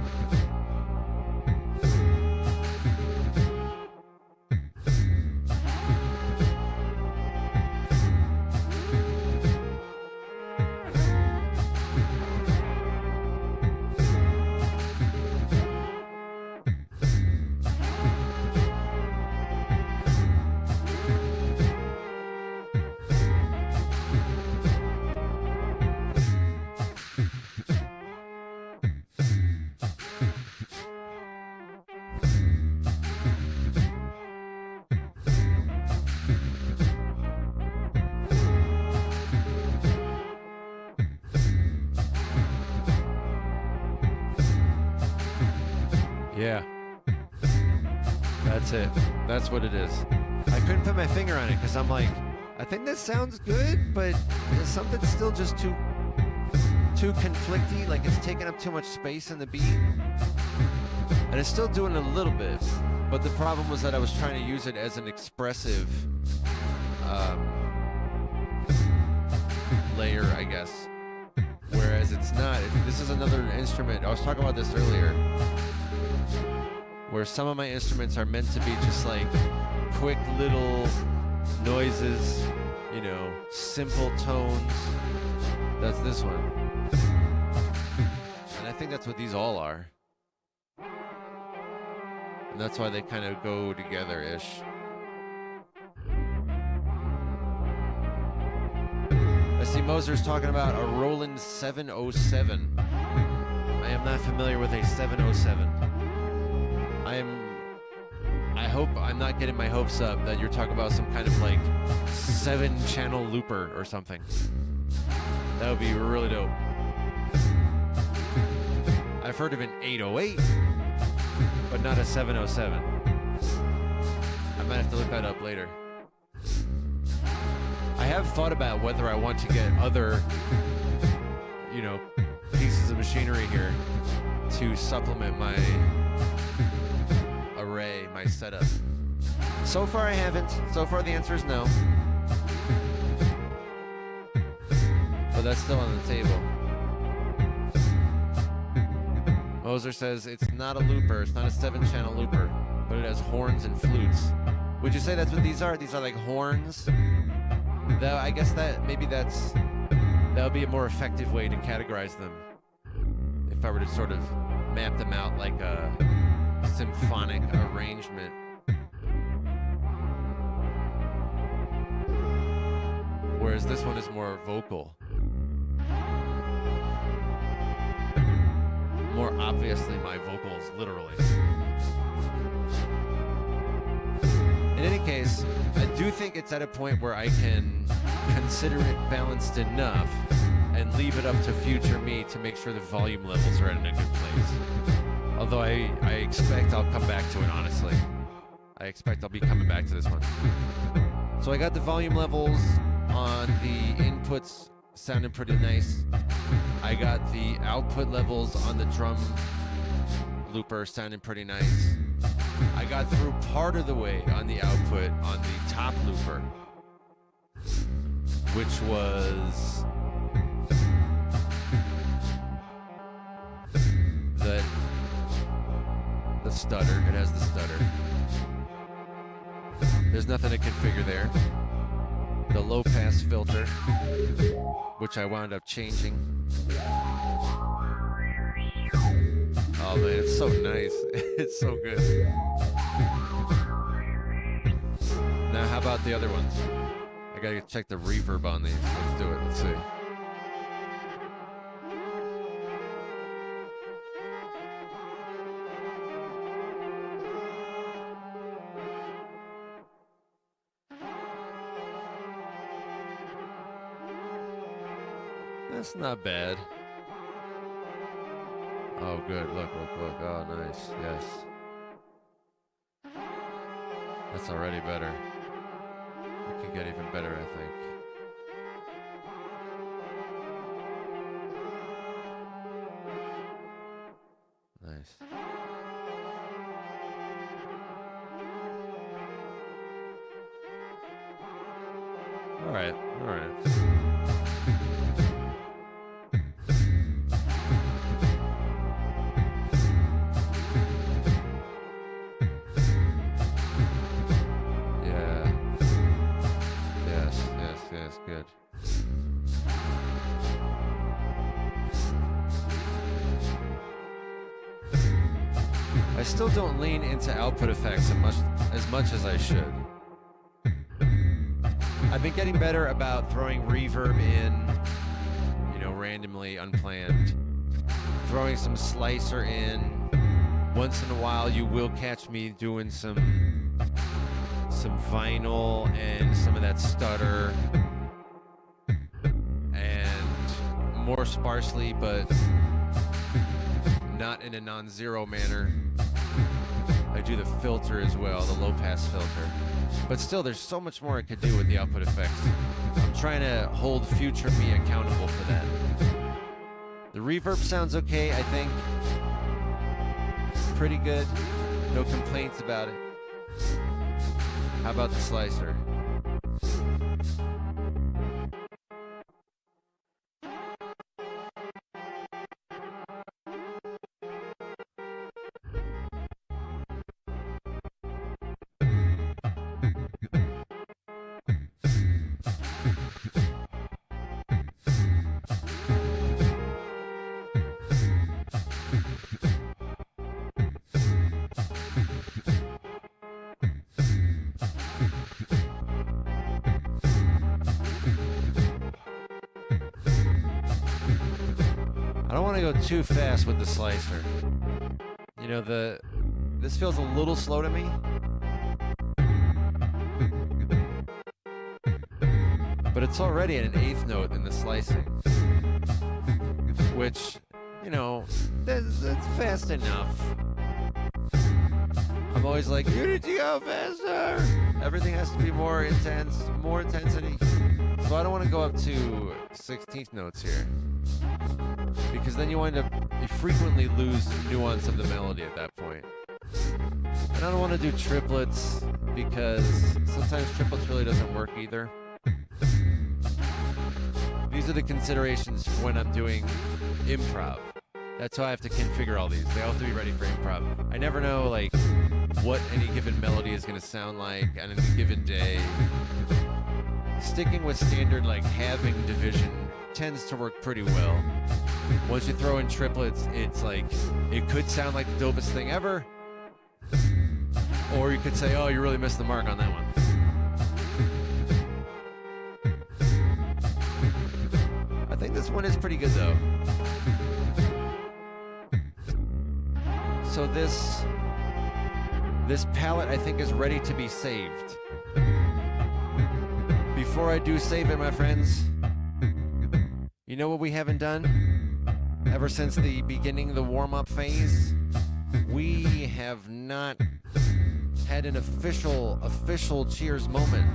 Yeah. That's it. That's what it is. I couldn't put my finger on it because I'm like, I think that sounds good, but there's something still just too conflicty, like it's taking up too much space in the beat. And it's still doing it a little bit, but the problem was that I was trying to use it as an expressive layer, I guess. Whereas it's not. This is another instrument. I was talking about this earlier, where some of my instruments are meant to be just like quick little noises, you know, simple tones. That's this one. And I think that's what these all are. And that's why they kind of go together-ish. I see Moser's talking about a Roland 707. I am not familiar with a 707. I hope I'm not getting my hopes up that you're talking about some kind of like 7-channel looper or something. That would be really dope. I've heard of an 808, but not a 707. I might have to look that up later. I have thought about whether I want to get other, you know, pieces of machinery here to supplement my array, my setup. So far I haven't. So far the answer is no. But that's still on the table. Moser says it's not a looper, it's not a 7-channel looper, but it has horns and flutes. Would you say that's what these are? These are like horns? Though I guess that would be a more effective way to categorize them. If I were to sort of map them out like a symphonic arrangement. Whereas this one is more vocal. More obviously my vocals, literally. In any case, I do think it's at a point where I can consider it balanced enough and leave it up to future me to make sure the volume levels are in a good place. Although I expect I'll come back to it, honestly. I expect I'll be coming back to this one. So I got the volume levels on the inputs sounding pretty nice. I got the output levels on the drum looper sounding pretty nice. I got through part of the way on the output on the top looper, which was the stutter. It has the stutter. There's nothing to configure there. The low pass filter, which I wound up changing. Oh man, it's so nice. It's so good. Now how about the other ones? I gotta check the reverb on these. Let's do it. Let's see. That's not bad. Oh, good. Look. Oh, nice. Yes. That's already better. It can get even better, I think. Nice. All right. Good. I still don't lean into output effects as much as I should. I've been getting better about throwing reverb in, you know, randomly, unplanned. Throwing some slicer in. Once in a while you will catch me doing some vinyl and some of that stutter. More sparsely, but not in a non-zero manner. I do the filter as well, the low pass filter. But still, there's so much more I could do with the output effects. I'm trying to hold future me accountable for that. The reverb sounds okay, I think. Pretty good. No complaints about it. How about the slicer? I don't want to go too fast with the slicer. You know, this feels a little slow to me. But it's already at an eighth note in the slicing. Which, you know, that's fast enough. I'm always like, you need to go faster! Everything has to be more intense, more intensity. So I don't want to go up to 16th notes here. Because then you frequently lose nuance of the melody at that point. And I don't want to do triplets because sometimes triplets really doesn't work either. These are the considerations when I'm doing improv. That's how I have to configure all these. They all have to be ready for improv. I never know like what any given melody is going to sound like on any given day. Sticking with standard like halving division tends to work pretty well. Once you throw in triplets, it's like it could sound like the dopest thing ever, or you could say, oh, you really missed the mark on that one. I think this one is pretty good though. So this palette I think is ready to be saved. Before I do save it, my friends, you know what we haven't done ever since the beginning of the warm-up phase? We have not had an official cheers moment.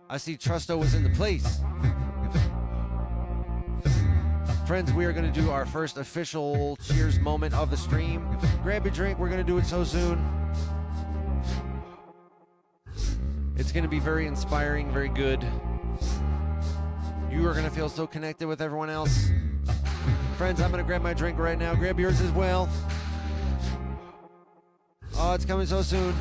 I see Trusto was in the place. Friends, we are going to do our first official cheers moment of the stream. Grab your drink, we're going to do it so soon. It's going to be very inspiring, very good. You are going to feel so connected with everyone else. Friends, I'm going to grab my drink right now. Grab yours as well. Oh, it's coming so soon.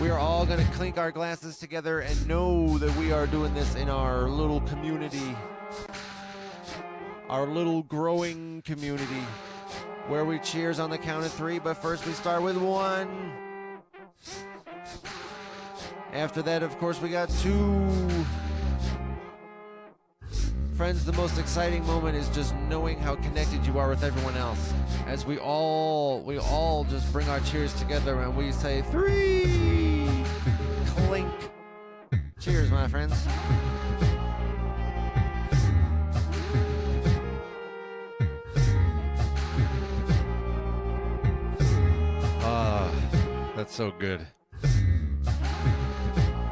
We are all going to clink our glasses together and know that we are doing this in our little community. Our little growing community. Where we cheers on the count of 3, but first we start with 1. After that, of course, we got 2. Friends, the most exciting moment is just knowing how connected you are with everyone else. As we all just bring our cheers together and we say 3. Clink. Cheers, my friends. That's so good.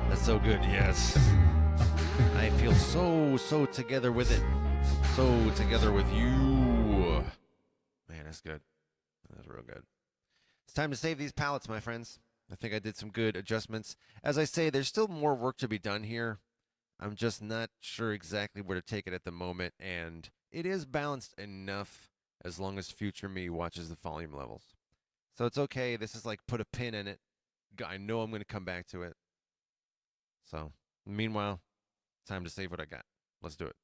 That's so good, yes. I feel so together with it. So together with you. Man, that's good. That's real good. It's time to save these palettes, my friends. I think I did some good adjustments. As I say, there's still more work to be done here. I'm just not sure exactly where to take it at the moment, and it is balanced enough as long as future me watches the volume levels. So it's okay. This is like put a pin in it. I know I'm going to come back to it. So, meanwhile, time to save what I got. Let's do it.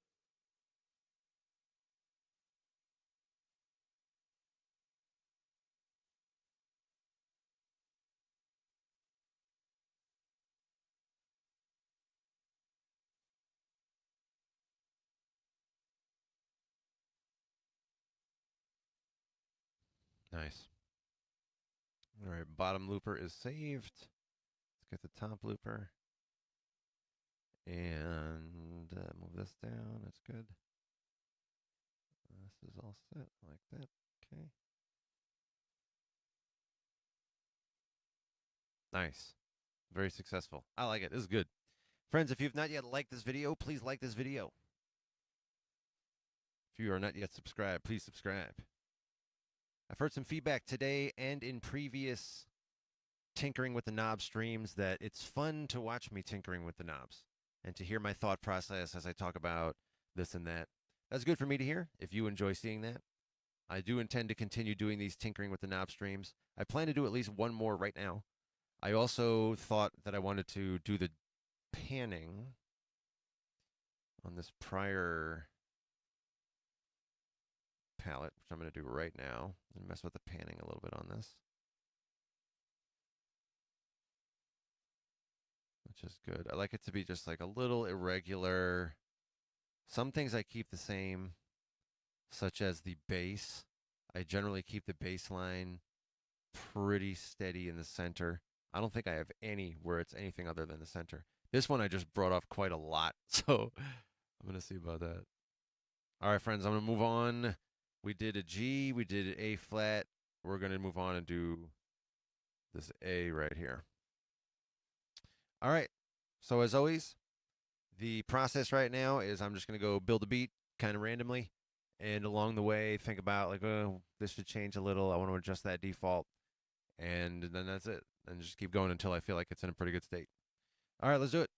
Nice. All right, bottom looper is saved. Let's get the top looper. And move this down. That's good. This is all set like that. Okay. Nice. Very successful. I like it. This is good. Friends, if you've not yet liked this video, please like this video. If you are not yet subscribed, please subscribe. I've heard some feedback today and in previous tinkering with the knob streams that it's fun to watch me tinkering with the knobs and to hear my thought process as I talk about this and that. That's good for me to hear if you enjoy seeing that. I do intend to continue doing these tinkering with the knob streams. I plan to do at least one more right now. I also thought that I wanted to do the panning on this prior palette, which I'm going to do right now, and mess with the panning a little bit on this, which is good. I like it to be just like a little irregular. Some things I keep the same, such as the bass. I generally keep the bass line pretty steady in the center. I don't think I have any where it's anything other than the center. This one I just brought off quite a lot, so I'm going to see about that. All right, friends, I'm going to move on. We did a G, we did an A flat. We're going to move on and do this A right here. All right, so as always, the process right now is I'm just going to go build a beat kind of randomly. And along the way, think about like, oh, this should change a little. I want to adjust that default. And then that's it. And just keep going until I feel like it's in a pretty good state. All right, let's do it.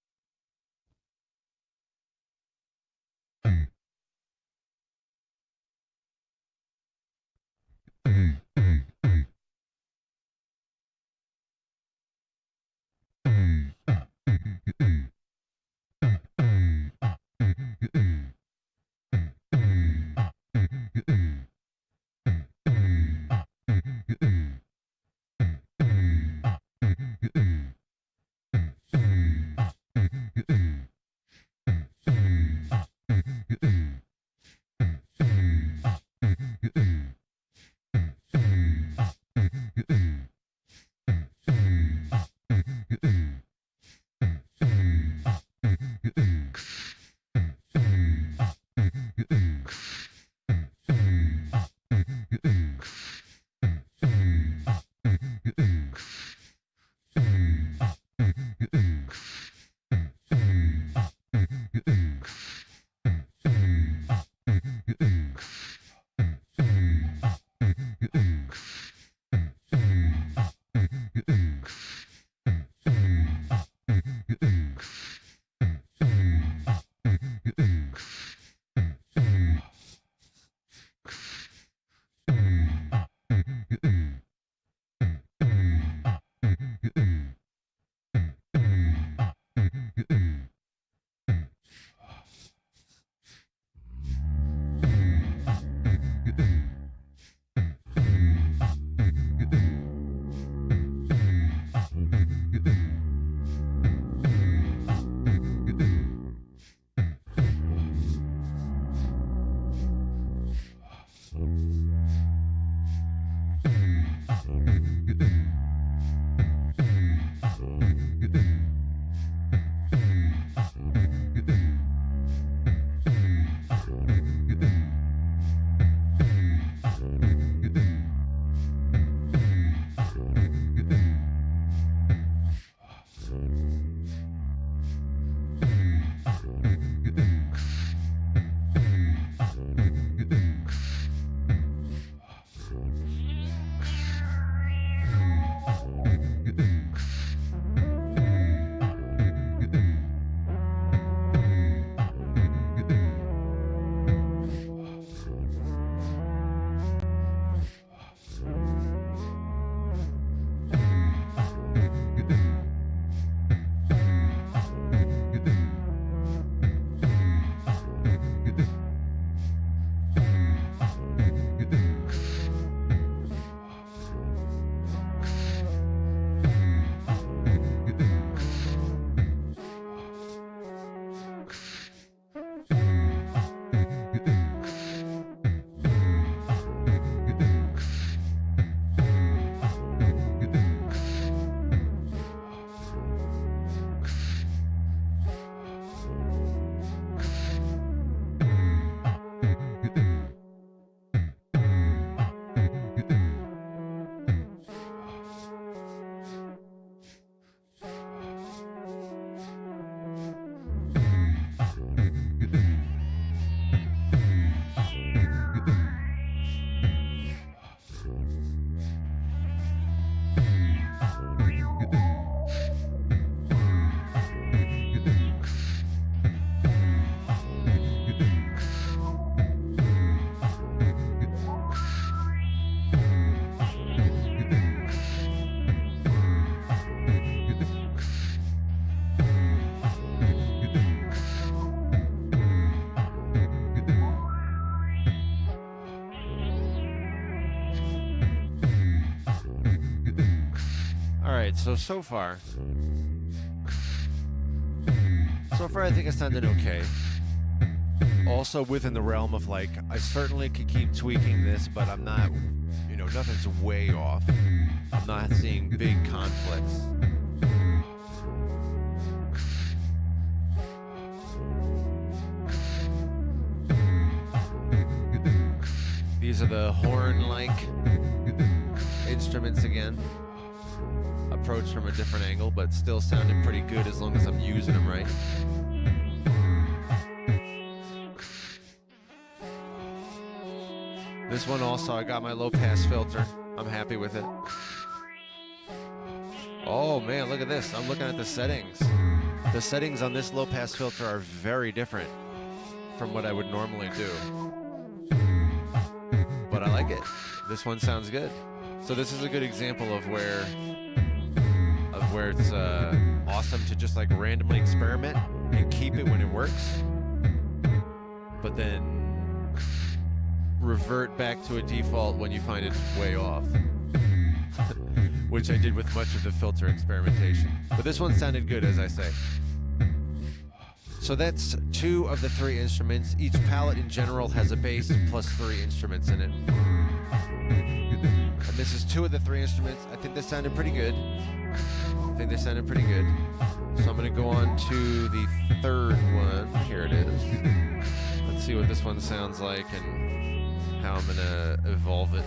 Alright, so far I think it sounded okay. Also within the realm of like, I certainly could keep tweaking this, but I'm not, nothing's way off. I'm not seeing big conflicts. These are the horn-like instruments again. Approached from a different angle, but still sounded pretty good as long as I'm using them right. This one also, I got my low-pass filter. I'm happy with it. Oh man, look at this. I'm looking at the settings. The settings on this low-pass filter are very different from what I would normally do. But I like it. This one sounds good. So this is a good example of where it's awesome to just like randomly experiment and keep it when it works, but then revert back to a default when you find it's way off, which I did with much of the filter experimentation. But this one sounded good, as I say. So that's 2 of the 3 instruments. Each palette in general has a bass plus 3 instruments in it. And this is 2 of the 3 instruments. I think this sounded pretty good. So I'm going to go on to the 3rd one. Here it is. Let's see what this one sounds like and how I'm going to evolve it.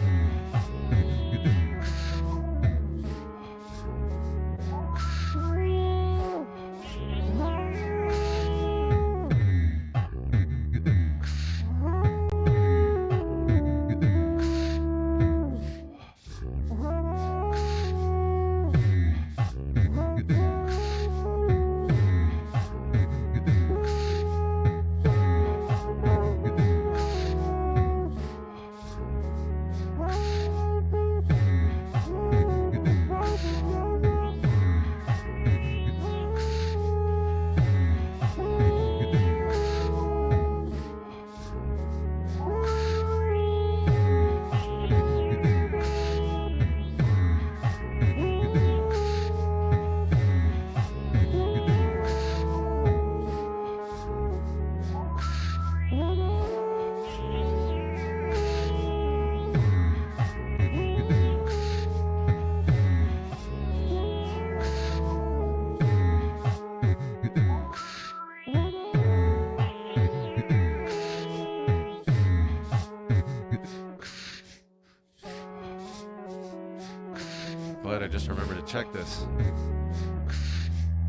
Glad I just remembered to check this.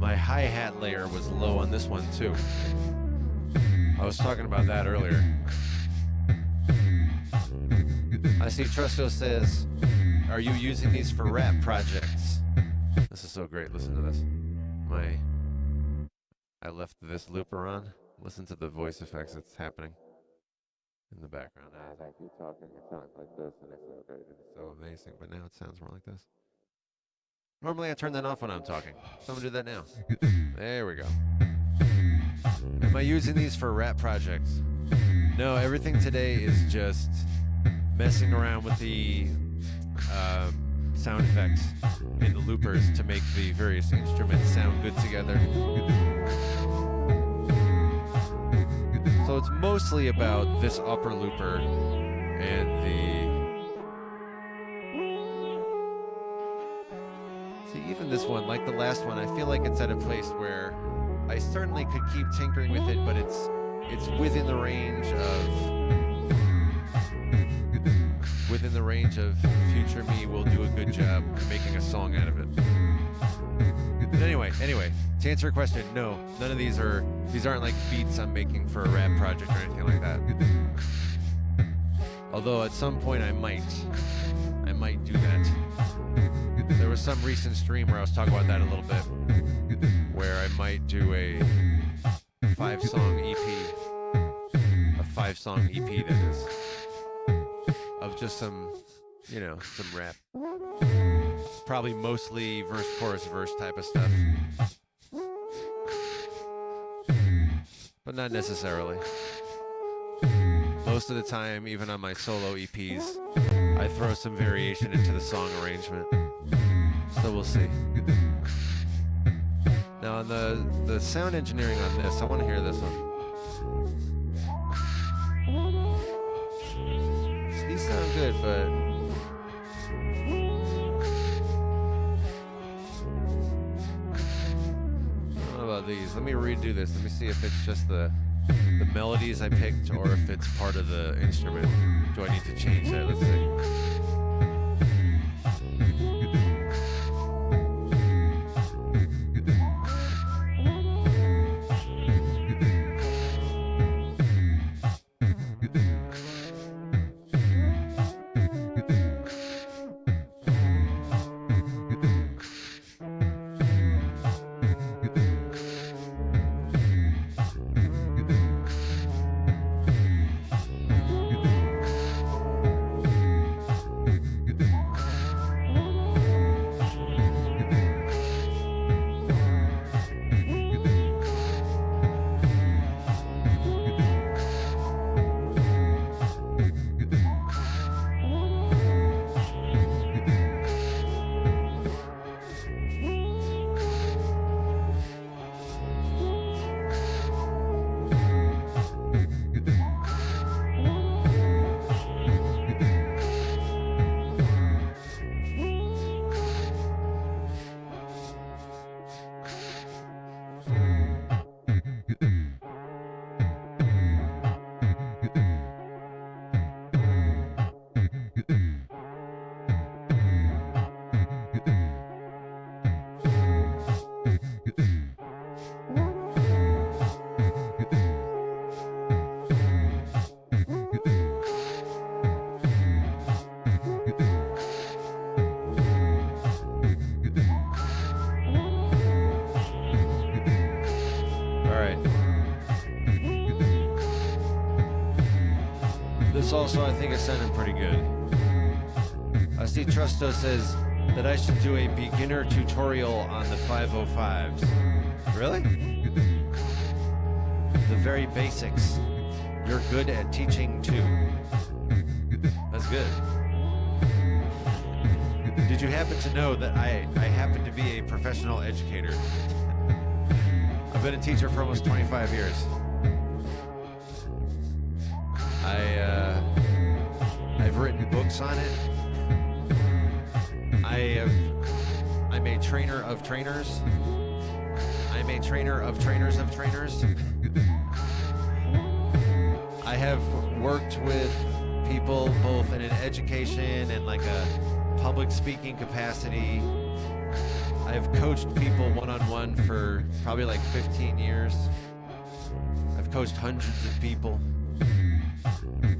My hi-hat layer was low on this one too. I was talking about that earlier. I see Trusto says, are you using these for rap projects? This is so great. Listen to this. I left this looper on. Listen to the voice effects that's happening in the background. As I keep talking, it sounds like this, and it's so amazing. But now it sounds more like this. Normally I turn that off when I'm talking. So I'm gonna do that now. There we go. Am I using these for rap projects? No, everything today is just messing around with the sound effects in the loopers to make the various instruments sound good together. So it's mostly about this upper looper and See, even this one, like the last one, I feel like it's at a place where I certainly could keep tinkering with it, but it's within the range of future me will do a good job making a song out of it. But anyway, to answer your question, no, none of these aren't like beats I'm making for a rap project or anything like that. Although at some point I might do that. There was some recent stream where I was talking about that a little bit, where I might do a 5-song EP that is, of just some rap. Probably mostly verse, chorus, verse type of stuff. But not necessarily. Most of the time, even on my solo EPs, I throw some variation into the song arrangement. So we'll see. Now on the sound engineering on this, I want to hear this one. These sound good, but I don't know about these. Let me redo this. Let me see if it's just the melodies I picked or if it's part of the instrument. Do I need to change that? Let's see. Also, I think it's sounding pretty good. I see Trusto says that I should do a beginner tutorial on the 505s. Really? The very basics. You're good at teaching too. That's good. Did you happen to know that I happen to be a professional educator? I've been a teacher for almost 25 years. I've written books on it. I'm a trainer of trainers. I'm a trainer of trainers of trainers. I have worked with people both in an education and like a public speaking capacity. I've coached people one-on-one for probably like 15 years. I've coached hundreds of people.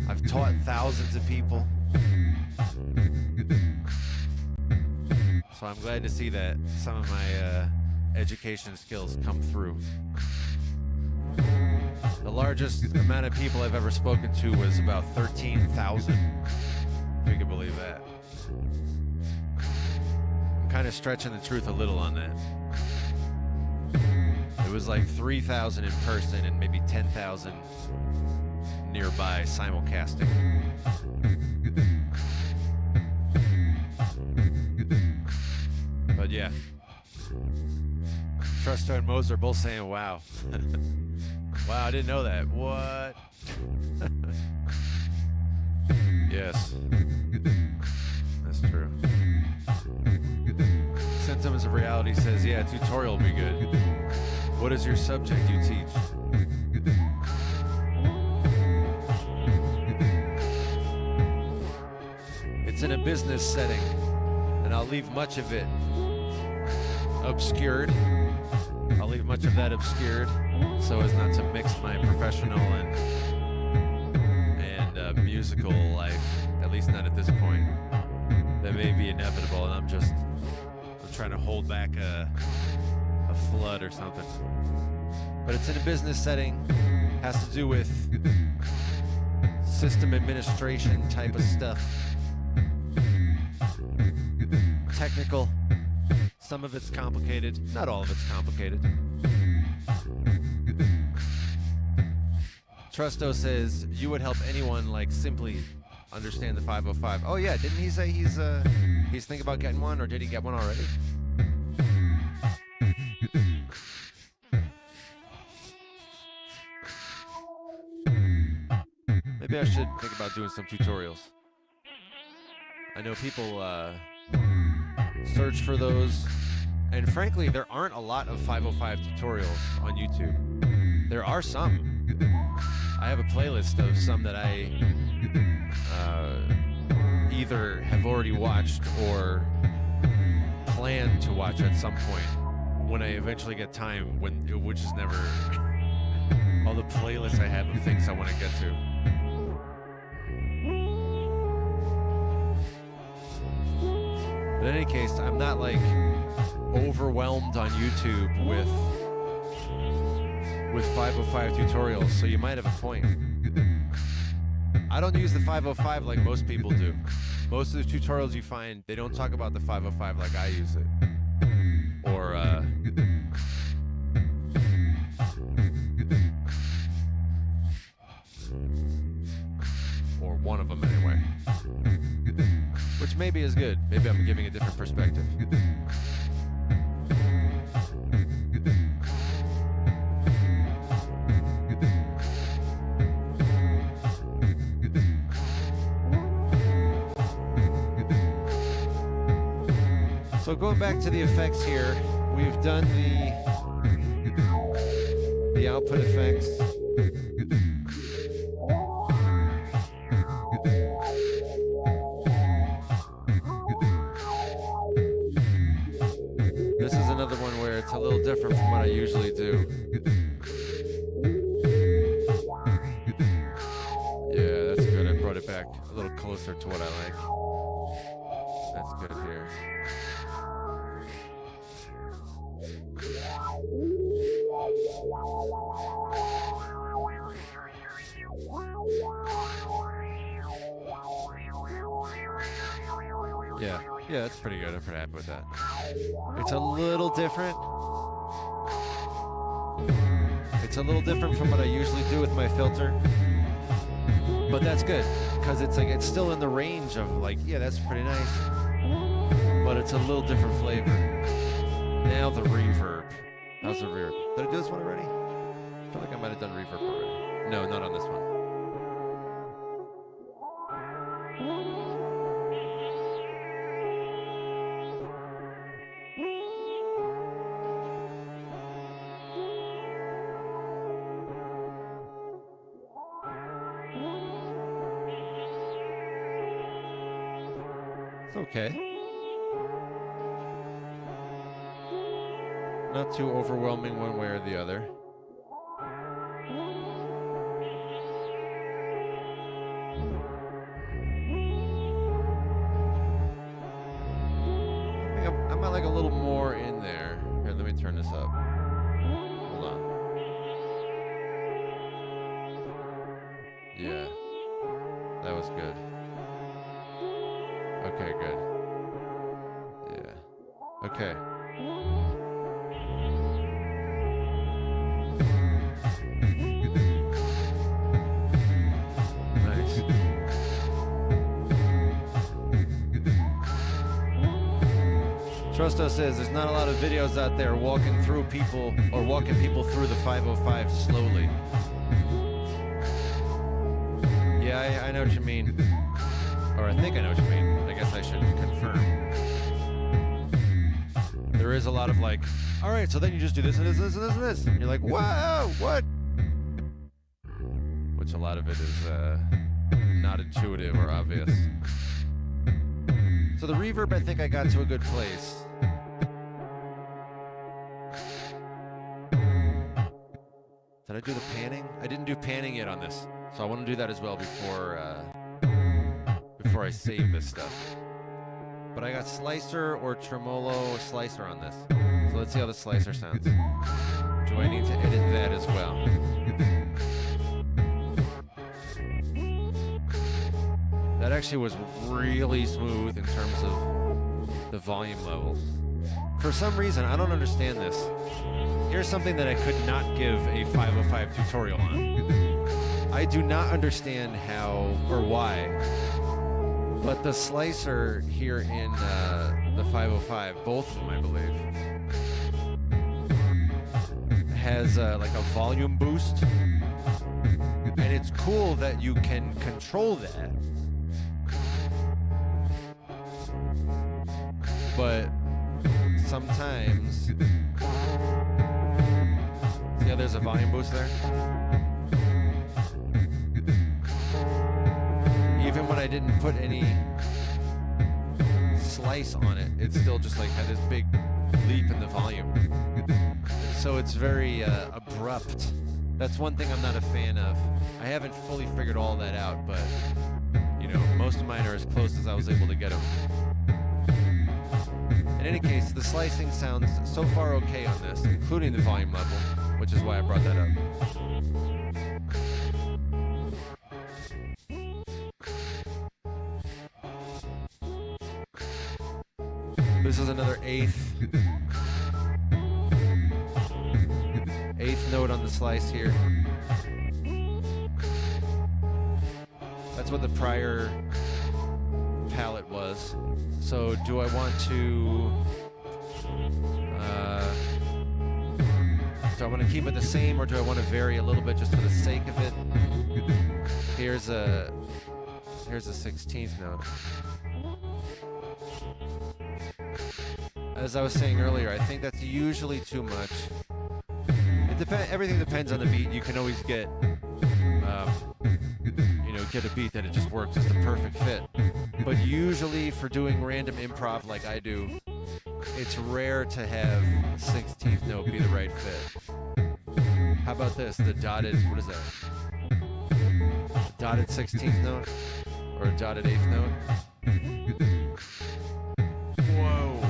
I've taught thousands of people. So I'm glad to see that some of my education skills come through. The largest amount of people I've ever spoken to was about 13,000, if you can believe that. I'm kind of stretching the truth a little on that. It was like 3,000 in person and maybe 10,000 nearby simulcasting. But yeah, Trusto and Mose are both saying wow. Wow, I didn't know that. What? Yes, that's true. Symptoms of Reality says, yeah, tutorial will be good. What is your subject you teach? It's in a business setting, and I'll leave much of it obscured. I'll leave much of that obscured so as not to mix my professional and musical life, at least not at this point. That may be inevitable, and I'm trying to hold back a flood or something. But it's in a business setting, has to do with system administration type of stuff. Technical. Some of it's complicated. Not all of it's complicated. Trusto says, you would help anyone like simply understand the 505. Oh yeah, didn't he say he's thinking about getting one, or did he get one already? Maybe I should think about doing some tutorials. I know people search for those, and frankly, there aren't a lot of 505 tutorials on YouTube. There are some. I have a playlist of some that I either have already watched or plan to watch at some point when I eventually get time, which is never. All the playlists I have of things I want to get to. But in any case, I'm not like overwhelmed on YouTube with 505 tutorials, so you might have a point. I don't use the 505 like most people do. Most of the tutorials you find, they don't talk about the 505 like I use it. Or one of them anyway. Which maybe is good. Maybe I'm giving a different perspective. So going back to the effects here, we've done the output effects. This is another one where it's a little different from what I usually do. Yeah, that's good. I brought it back a little closer to what I like. That's good here. Yeah, that's pretty good. I'm pretty happy with that. It's a little different. It's a little different from what I usually do with my filter. But that's good, because it's like it's still in the range of like, yeah, that's pretty nice. But it's a little different flavor. Now the reverb. How's the reverb? Did I do this one already? I feel like I might have done reverb already. No, not on this one. It's okay. Not too overwhelming one way or the other. I might like a little more in there. Here, let me turn this up. Hold on. Yeah. That was good. Okay, good. Yeah. Okay. Nice. Trust us is there's not a lot of videos out there walking people through the 505 slowly. Yeah, I know what you mean. Or I think I know what you mean. I guess I should confirm. There is a lot of like, all right, so then you just do this and this and this and this and this. And you're like, whoa, what? Which a lot of it is not intuitive or obvious. So the reverb, I think I got to a good place. Did I do the panning? I didn't do panning yet on this, so I want to do that as well before I save this stuff. But I got slicer or tremolo slicer on this. So let's see how the slicer sounds. Do I need to edit that as well? That actually was really smooth in terms of the volume levels. For some reason, I don't understand this. Here's something that I could not give a 505 tutorial on. I do not understand how or why But the slicer here in the 505, both of them, I believe, has like a volume boost. And it's cool that you can control that. But sometimes, see how there's a volume boost there? Even when I didn't put any slice on it, it still just like had this big leap in the volume. So it's very abrupt. That's one thing I'm not a fan of. I haven't fully figured all that out, but you know, most of mine are as close as I was able to get them. In any case, the slicing sounds so far okay on this, including the volume level, which is why I brought that up. This is another eighth note on the slice here. That's what the prior palette was. So do I want to keep it the same, or do I want to vary a little bit just for the sake of it? Here's a 16th note. As I was saying earlier, I think that's usually too much. Everything depends on the beat. You can always get, get a beat that it just works as the perfect fit. But usually for doing random improv like I do, it's rare to have 16th note be the right fit. How about this? The dotted, what is that? Dotted 16th note? Or a dotted 8th note? Whoa.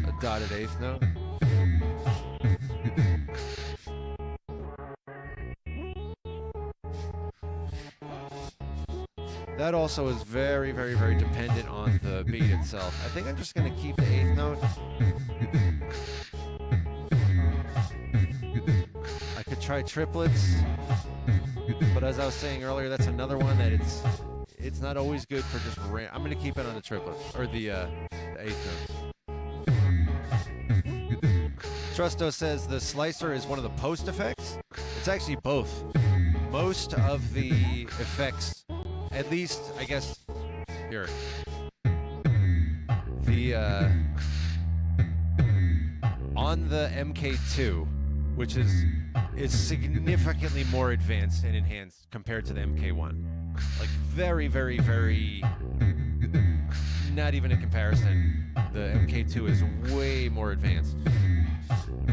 A dotted 8th note? That also is very, very, very dependent on the beat itself. I think I'm just going to keep the 8th note. I could try triplets, but as I was saying earlier, that's another one that it's not always good for just I'm going to keep it on the triplets, or the 8th notes. Trusto says the slicer is one of the post effects. It's actually both. Most of the effects, at least, I guess, here. On the MK2, which is significantly more advanced and enhanced compared to the MK1. Like very, very, very, not even a comparison. The MK2 is way more advanced.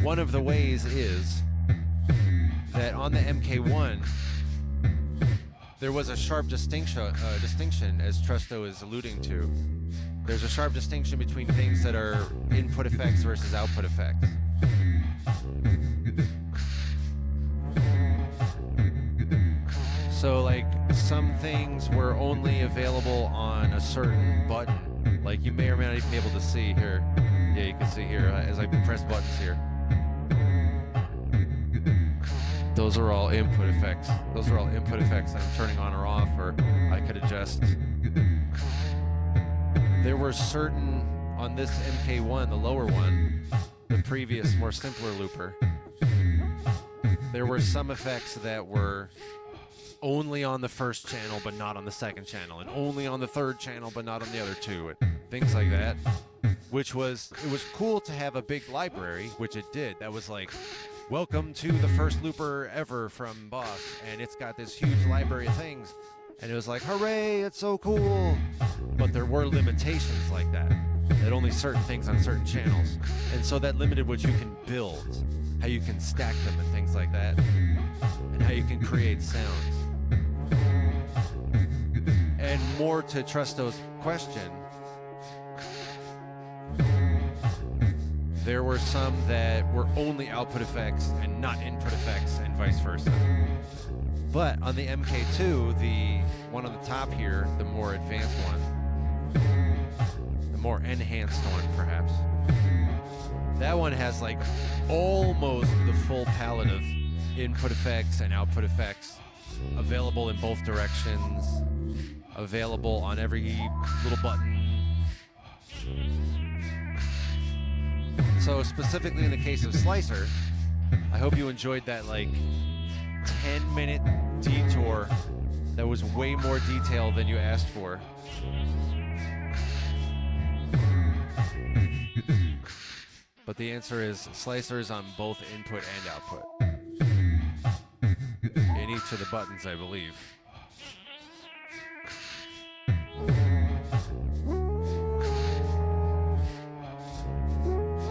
One of the ways is that on the MK1, there was a sharp distinction, as Trusto is alluding to. There's a sharp distinction between things that are input effects versus output effects. So, like, some things were only available on a certain button. Like, you may or may not even be able to see here. Yeah, you can see here as I press buttons here. Those are all input effects. Those are all input effects that I'm turning on or off, or I could adjust. There were certain, on this MK1, the lower one, the previous, more simpler looper, there were some effects that were only on the first channel but not on the second channel, and only on the third channel but not on the other two, and things like that. It was cool to have a big library, which it did. That was like, welcome to the first looper ever from Boss, and it's got this huge library of things. And it was like, hooray, it's so cool. But there were limitations like that only certain things on certain channels. And so that limited what you can build, how you can stack them and things like that, and how you can create sounds. And more to Trusto's question, there were some that were only output effects and not input effects, and vice versa. But on the MK2, the one on the top here, the more advanced one, the more enhanced one perhaps, that one has like almost the full palette of input effects and output effects available in both directions, available on every little button. So specifically in the case of Slicer, I hope you enjoyed that like 10-minute detour that was way more detailed than you asked for. But the answer is Slicer is on both input and output. In each of the buttons, I believe.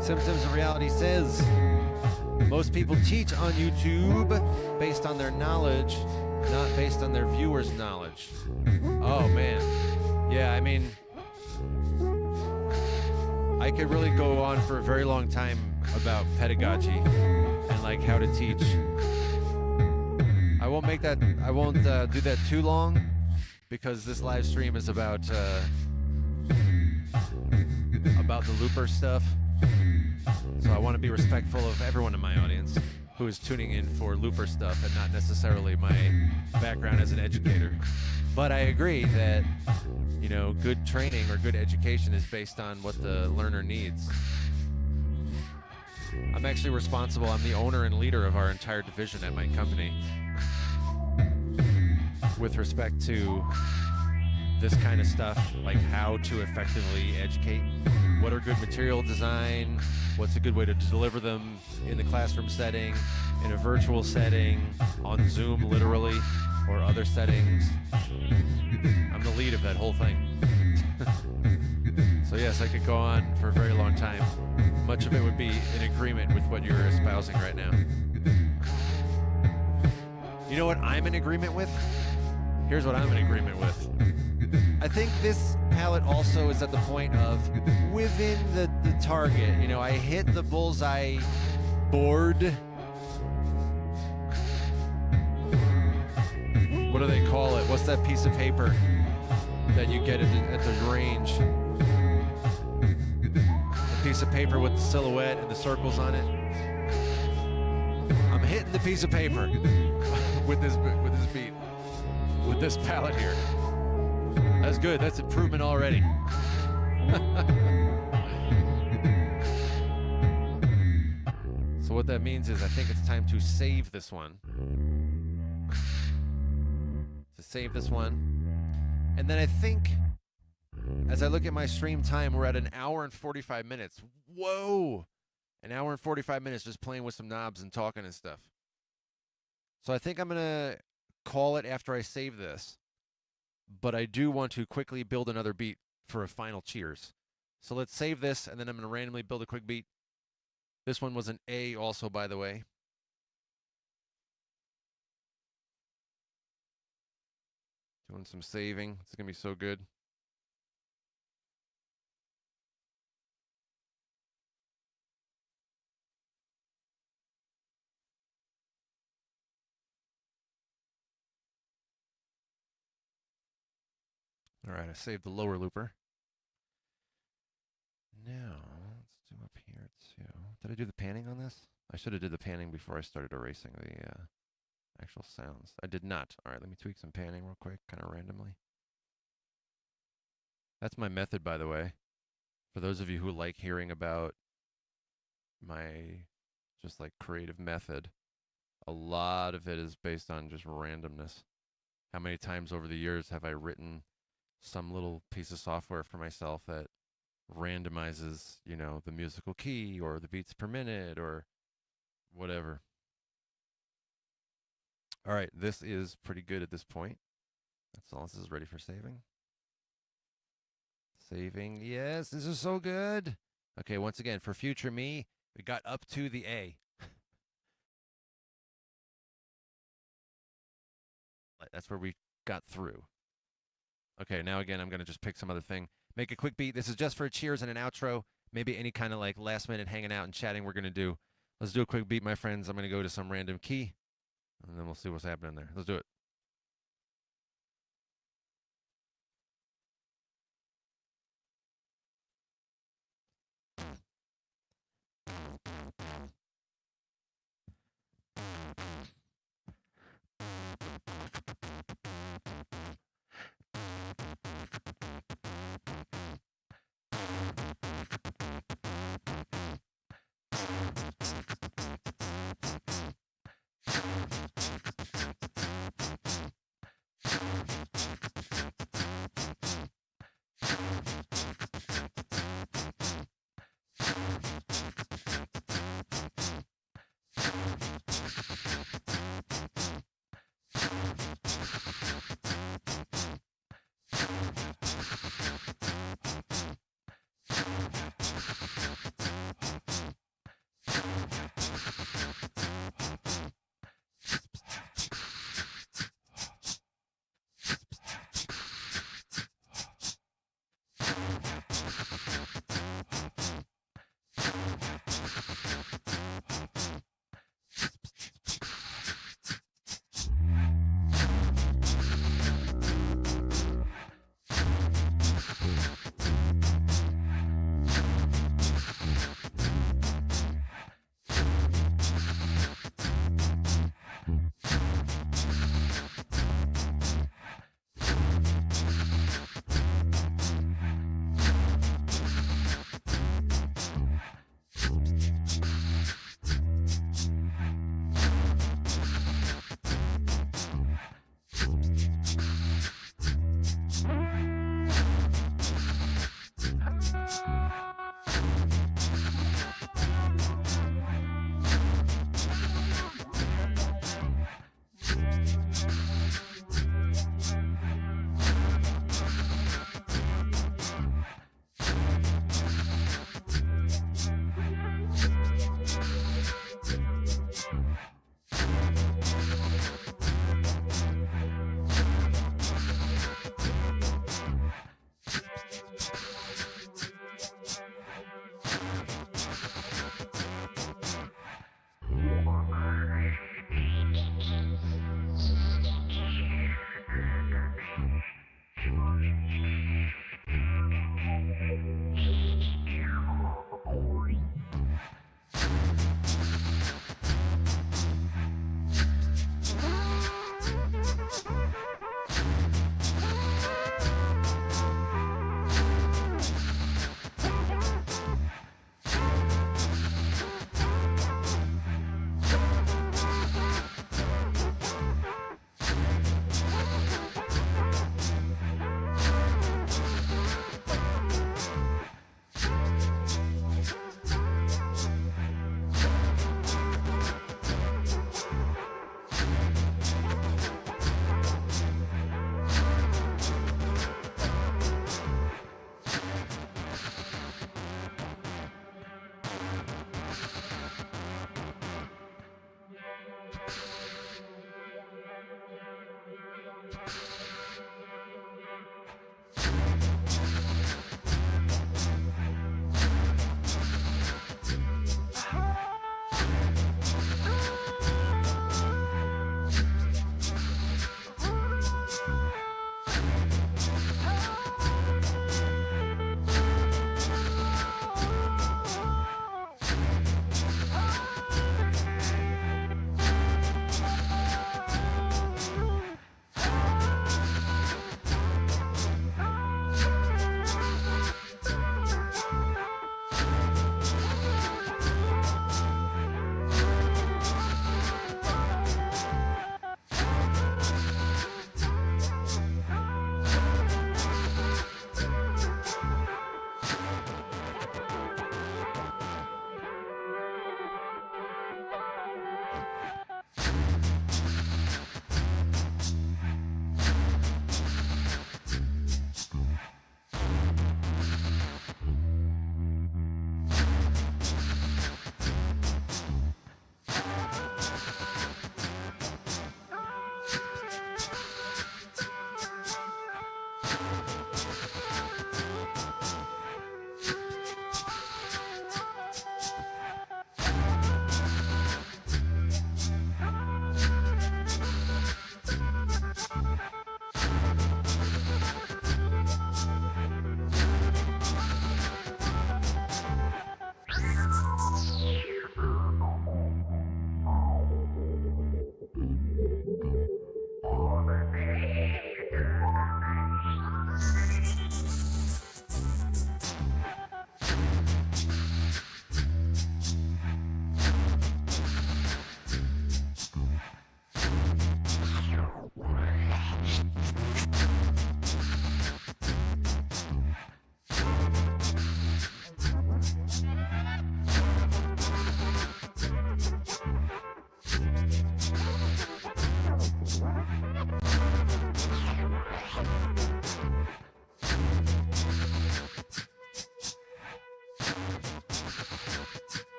Symptoms of Reality says, most people teach on YouTube based on their knowledge, not based on their viewers' knowledge. Oh, man. Yeah, I mean, I could really go on for a very long time about pedagogy and like how to teach. I won't do that too long because this live stream is about the looper stuff. So I want to be respectful of everyone in my audience who is tuning in for looper stuff and not necessarily my background as an educator. But I agree that, you know, good training or good education is based on what the learner needs. I'm actually responsible. I'm the owner and leader of our entire division at my company with respect to this kind of stuff, like how to effectively educate, what are good material design, what's a good way to deliver them in the classroom setting, in a virtual setting, on Zoom literally, or other settings. I'm the lead of that whole thing. So yes, I could go on for a very long time. Much of it would be in agreement with what you're espousing right now. You know what I'm in agreement with? Here's what I'm in agreement with. I think this palette also is at the point of within the target. You know, I hit the bullseye board. What do they call it? What's that piece of paper that you get at the range? A piece of paper with the silhouette and the circles on it. I'm hitting the piece of paper with this beat, with this palette here. That's good. That's improvement already. So what that means is I think it's time to save this one. And then I think, as I look at my stream time, we're at 1 hour and 45 minutes. Whoa! 1 hour and 45 minutes just playing with some knobs and talking and stuff. So I think I'm going to call it after I save this. But I do want to quickly build another beat for a final cheers. So let's save this, and then I'm going to randomly build a quick beat. This one was an A also, by the way. Doing some saving. It's going to be so good. All right, I saved the lower looper. Now, let's do up here too. Did I do the panning on this? I should have did the panning before I started erasing the actual sounds. I did not. All right, let me tweak some panning real quick, kind of randomly. That's my method, by the way. For those of you who like hearing about my just like creative method, a lot of it is based on just randomness. How many times over the years have I written some little piece of software for myself that randomizes, you know, the musical key or the beats per minute or whatever. All right, this is pretty good at this point. That's all. This is ready for saving. Saving. Yes, this is so good. Okay, once again, for future me, we got up to the A. That's where we got through. Okay, now again, I'm going to just pick some other thing. Make a quick beat. This is just for a cheers and an outro. Maybe any kind of like last minute hanging out and chatting we're going to do. Let's do a quick beat, my friends. I'm going to go to some random key, and then we'll see what's happening there. Let's do it.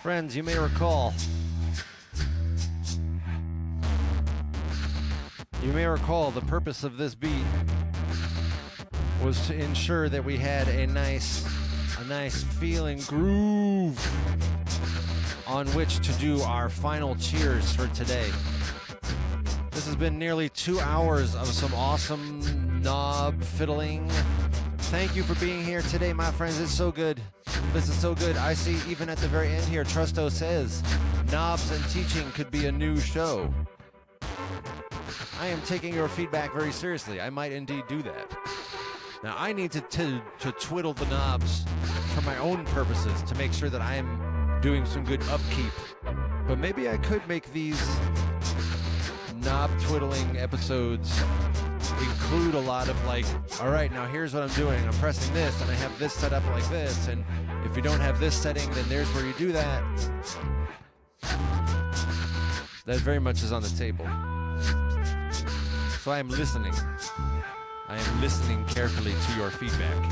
Friends, you may recall the purpose of this beat was to ensure that we had a nice feeling groove on which to do our final cheers for today. This has been nearly 2 hours of some awesome knob fiddling. Thank you for being here today, my friends. It's so good. This is so good. I see even at the very end here, Trusto says, knobs and teaching could be a new show. I am taking your feedback very seriously. I might indeed do that. Now, I need to twiddle the knobs for my own purposes to make sure that I am doing some good upkeep. But maybe I could make these knob twiddling episodes include a lot of like, all right, now here's what I'm doing. I'm pressing this and I have this set up like this. And if you don't have this setting, then there's where you do that. That very much is on the table. So I am listening. I am listening carefully to your feedback.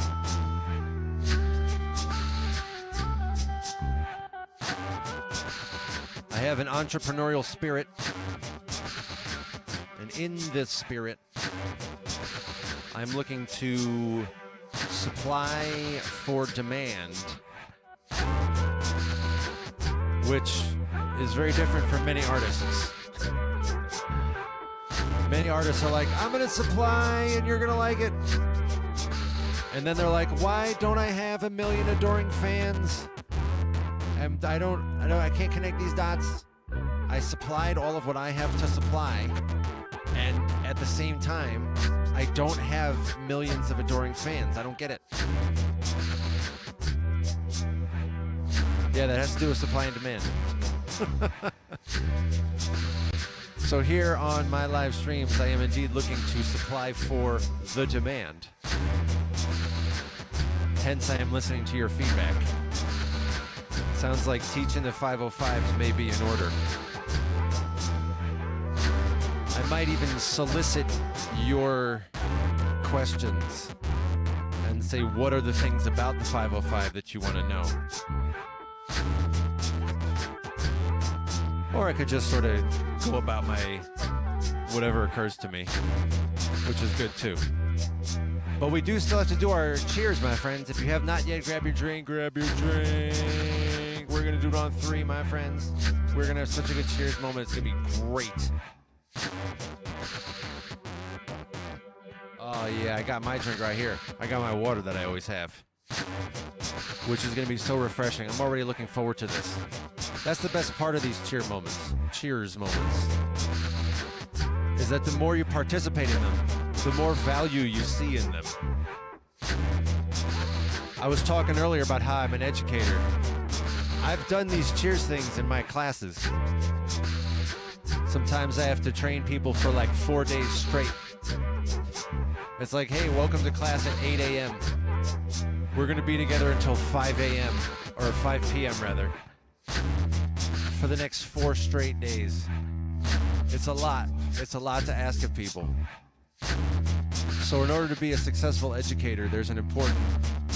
I have an entrepreneurial spirit. And in this spirit, I'm looking to supply for demand, which is very different from many artists. Many artists are like, I'm going to supply and you're going to like it. And then they're like, why don't I have 1 million adoring fans? And I can't connect these dots. I supplied all of what I have to supply. And at the same time, I don't have millions of adoring fans. I don't get it. Yeah, that has to do with supply and demand. So here on my live streams, I am indeed looking to supply for the demand. Hence, I am listening to your feedback. Sounds like teaching the 505s may be in order. I might even solicit your questions and say, what are the things about the 505 that you want to know? Or I could just sort of go about my whatever occurs to me, which is good too. But we do still have to do our cheers, my friends. If you have not yet, grab your drink, grab your drink. We're going to do it on 3, my friends. We're going to have such a good cheers moment. It's going to be great. Oh, yeah, I got my drink right here. I got my water that I always have, which is going to be so refreshing. I'm already looking forward to this. That's the best part of these cheers moments, is that the more you participate in them, the more value you see in them. I was talking earlier about how I'm an educator. I've done these cheers things in my classes. Sometimes I have to train people for like 4 days straight. It's like, hey, welcome to class at 8 a.m. We're going to be together until 5 a.m. or 5 p.m. rather, for the next 4 straight days. It's a lot. It's a lot to ask of people. So in order to be a successful educator, there's an important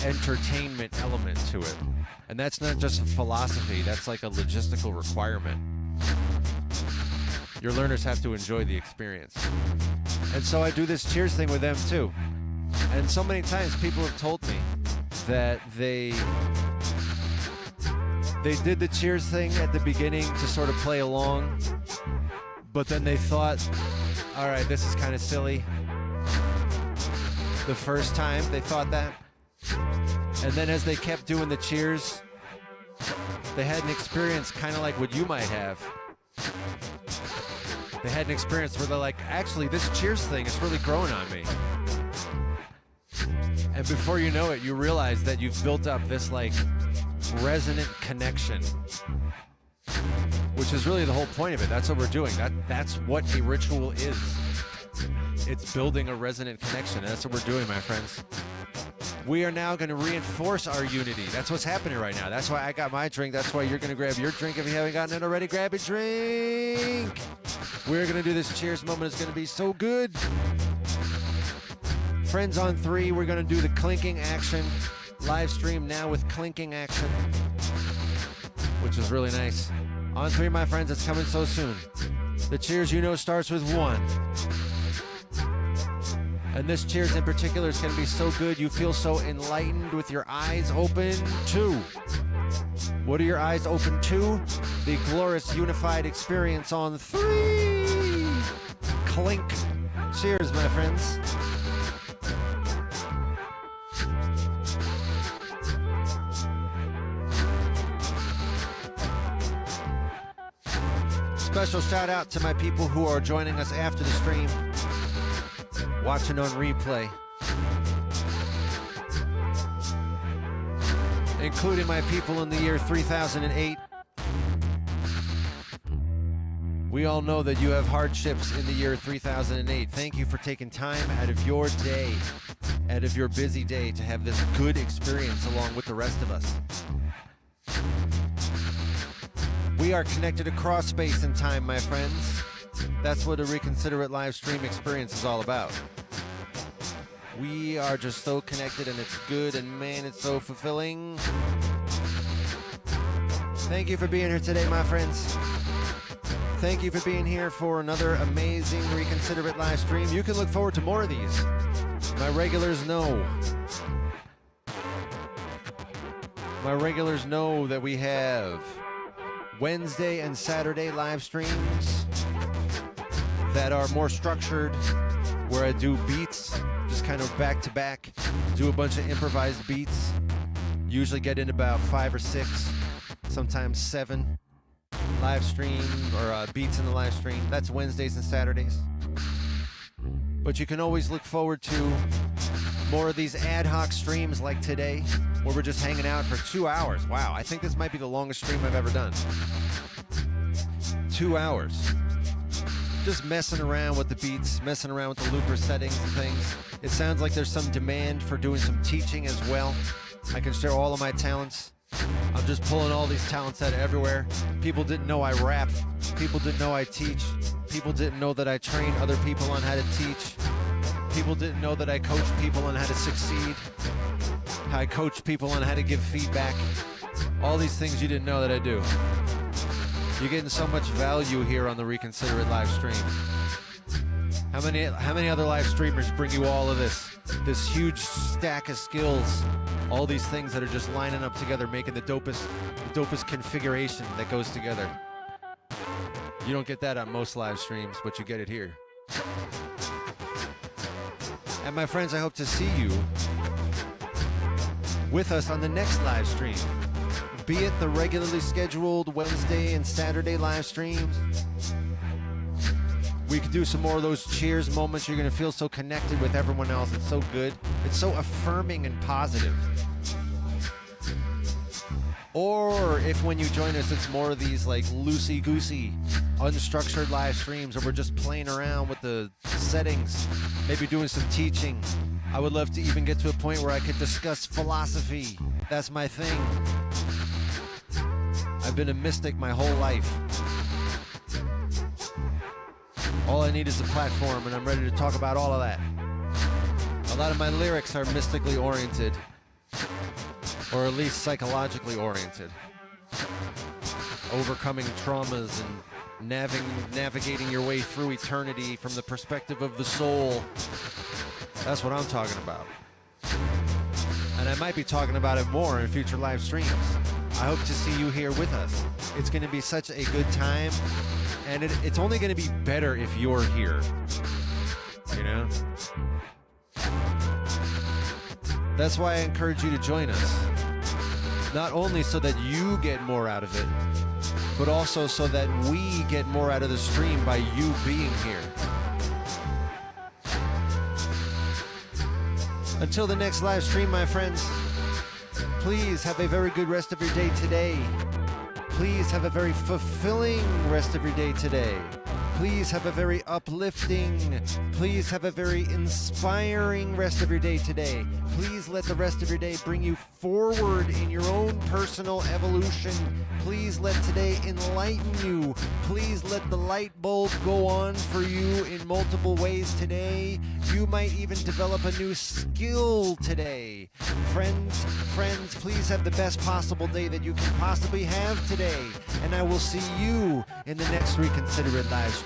entertainment element to it. And that's not just a philosophy, that's like a logistical requirement. Your learners have to enjoy the experience. And so I do this cheers thing with them too. And so many times people have told me that they did the cheers thing at the beginning to sort of play along, but then they thought, all right, this is kind of silly. The first time they thought that. And then as they kept doing the cheers, they had an experience kind of like what you might have. They had an experience where they're like, actually, this cheers thing is really growing on me. And before you know it, you realize that you've built up this like resonant connection, which is really the whole point of it. That's what we're doing. That's what a ritual is. It's building a resonant connection. And that's what we're doing, my friends. We are now going to reinforce our unity. That's what's happening right now. That's why I got my drink. That's why you're going to grab your drink. If you haven't gotten it already, grab a drink. We're going to do this cheers moment. It's going to be so good. Friends on 3, we're going to do the clinking action. Live stream now with clinking action, which is really nice. On 3, my friends, it's coming so soon. The cheers, you know, starts with 1. And this cheers in particular is going to be so good, you feel so enlightened with your eyes open. 2. What are your eyes open to? The glorious unified experience on 3. Clink. Cheers, my friends. Special shout out to my people who are joining us after the stream, watching on replay, including my people in the year 3008. We all know that you have hardships in the year 3008. Thank you for taking time out of your day, out of your busy day, to have this good experience along with the rest of us. We are connected across space and time, my friends. That's what a Reconsider It live stream experience is all about. We are just so connected, and it's good, and man, it's so fulfilling. Thank you for being here today, my friends. Thank you for being here for another amazing Reconsider It live stream. You can look forward to more of these. My regulars know. My regulars know that we have Wednesday and Saturday live streams that are more structured, where I do beats, just kind of back to back, do a bunch of improvised beats. Usually get in about 5 or 6, sometimes 7 live stream or beats in the live stream. That's Wednesdays and Saturdays. But you can always look forward to more of these ad hoc streams like today, where we're just hanging out for 2 hours. Wow, I think this might be the longest stream I've ever done. 2 hours. Just messing around with the beats, messing around with the looper settings and things. It sounds like there's some demand for doing some teaching as well. I can share all of my talents. I'm just pulling all these talents out everywhere. People didn't know I rap. People didn't know I teach. People didn't know that I train other people on how to teach. People didn't know that I coach people on how to succeed. I coach people on how to give feedback. All these things you didn't know that I do. You're getting so much value here on the Reconsider It live stream. How many other live streamers bring you all of this huge stack of skills, all these things that are just lining up together, making the dopest configuration that goes together? You don't get that on most live streams, but you get it here. And my friends, I hope to see you with us on the next live stream. Be it the regularly scheduled Wednesday and Saturday live streams. We could do some more of those cheers moments. You're going to feel so connected with everyone else. It's so good. It's so affirming and positive. Or if when you join us, it's more of these like loosey-goosey, unstructured live streams where we're just playing around with the settings, maybe doing some teaching. I would love to even get to a point where I could discuss philosophy. That's my thing. I've been a mystic my whole life. All I need is a platform, and I'm ready to talk about all of that. A lot of my lyrics are mystically oriented, or at least psychologically oriented. Overcoming traumas and navigating your way through eternity from the perspective of the soul. That's what I'm talking about. And I might be talking about it more in future live streams. I hope to see you here with us. It's going to be such a good time, and it's only going to be better if you're here. You know? That's why I encourage you to join us. Not only so that you get more out of it, but also so that we get more out of the stream by you being here. Until the next live stream, my friends, please have a very good rest of your day today. Please have a very fulfilling rest of your day today. Please have a very uplifting, please have a very inspiring rest of your day today. Please let the rest of your day bring you forward in your own personal evolution. Please let today enlighten you. Please let the light bulb go on for you in multiple ways today. You might even develop a new skill today. Friends, please have the best possible day that you can possibly have today. And I will see you in the next Reconsider It live stream.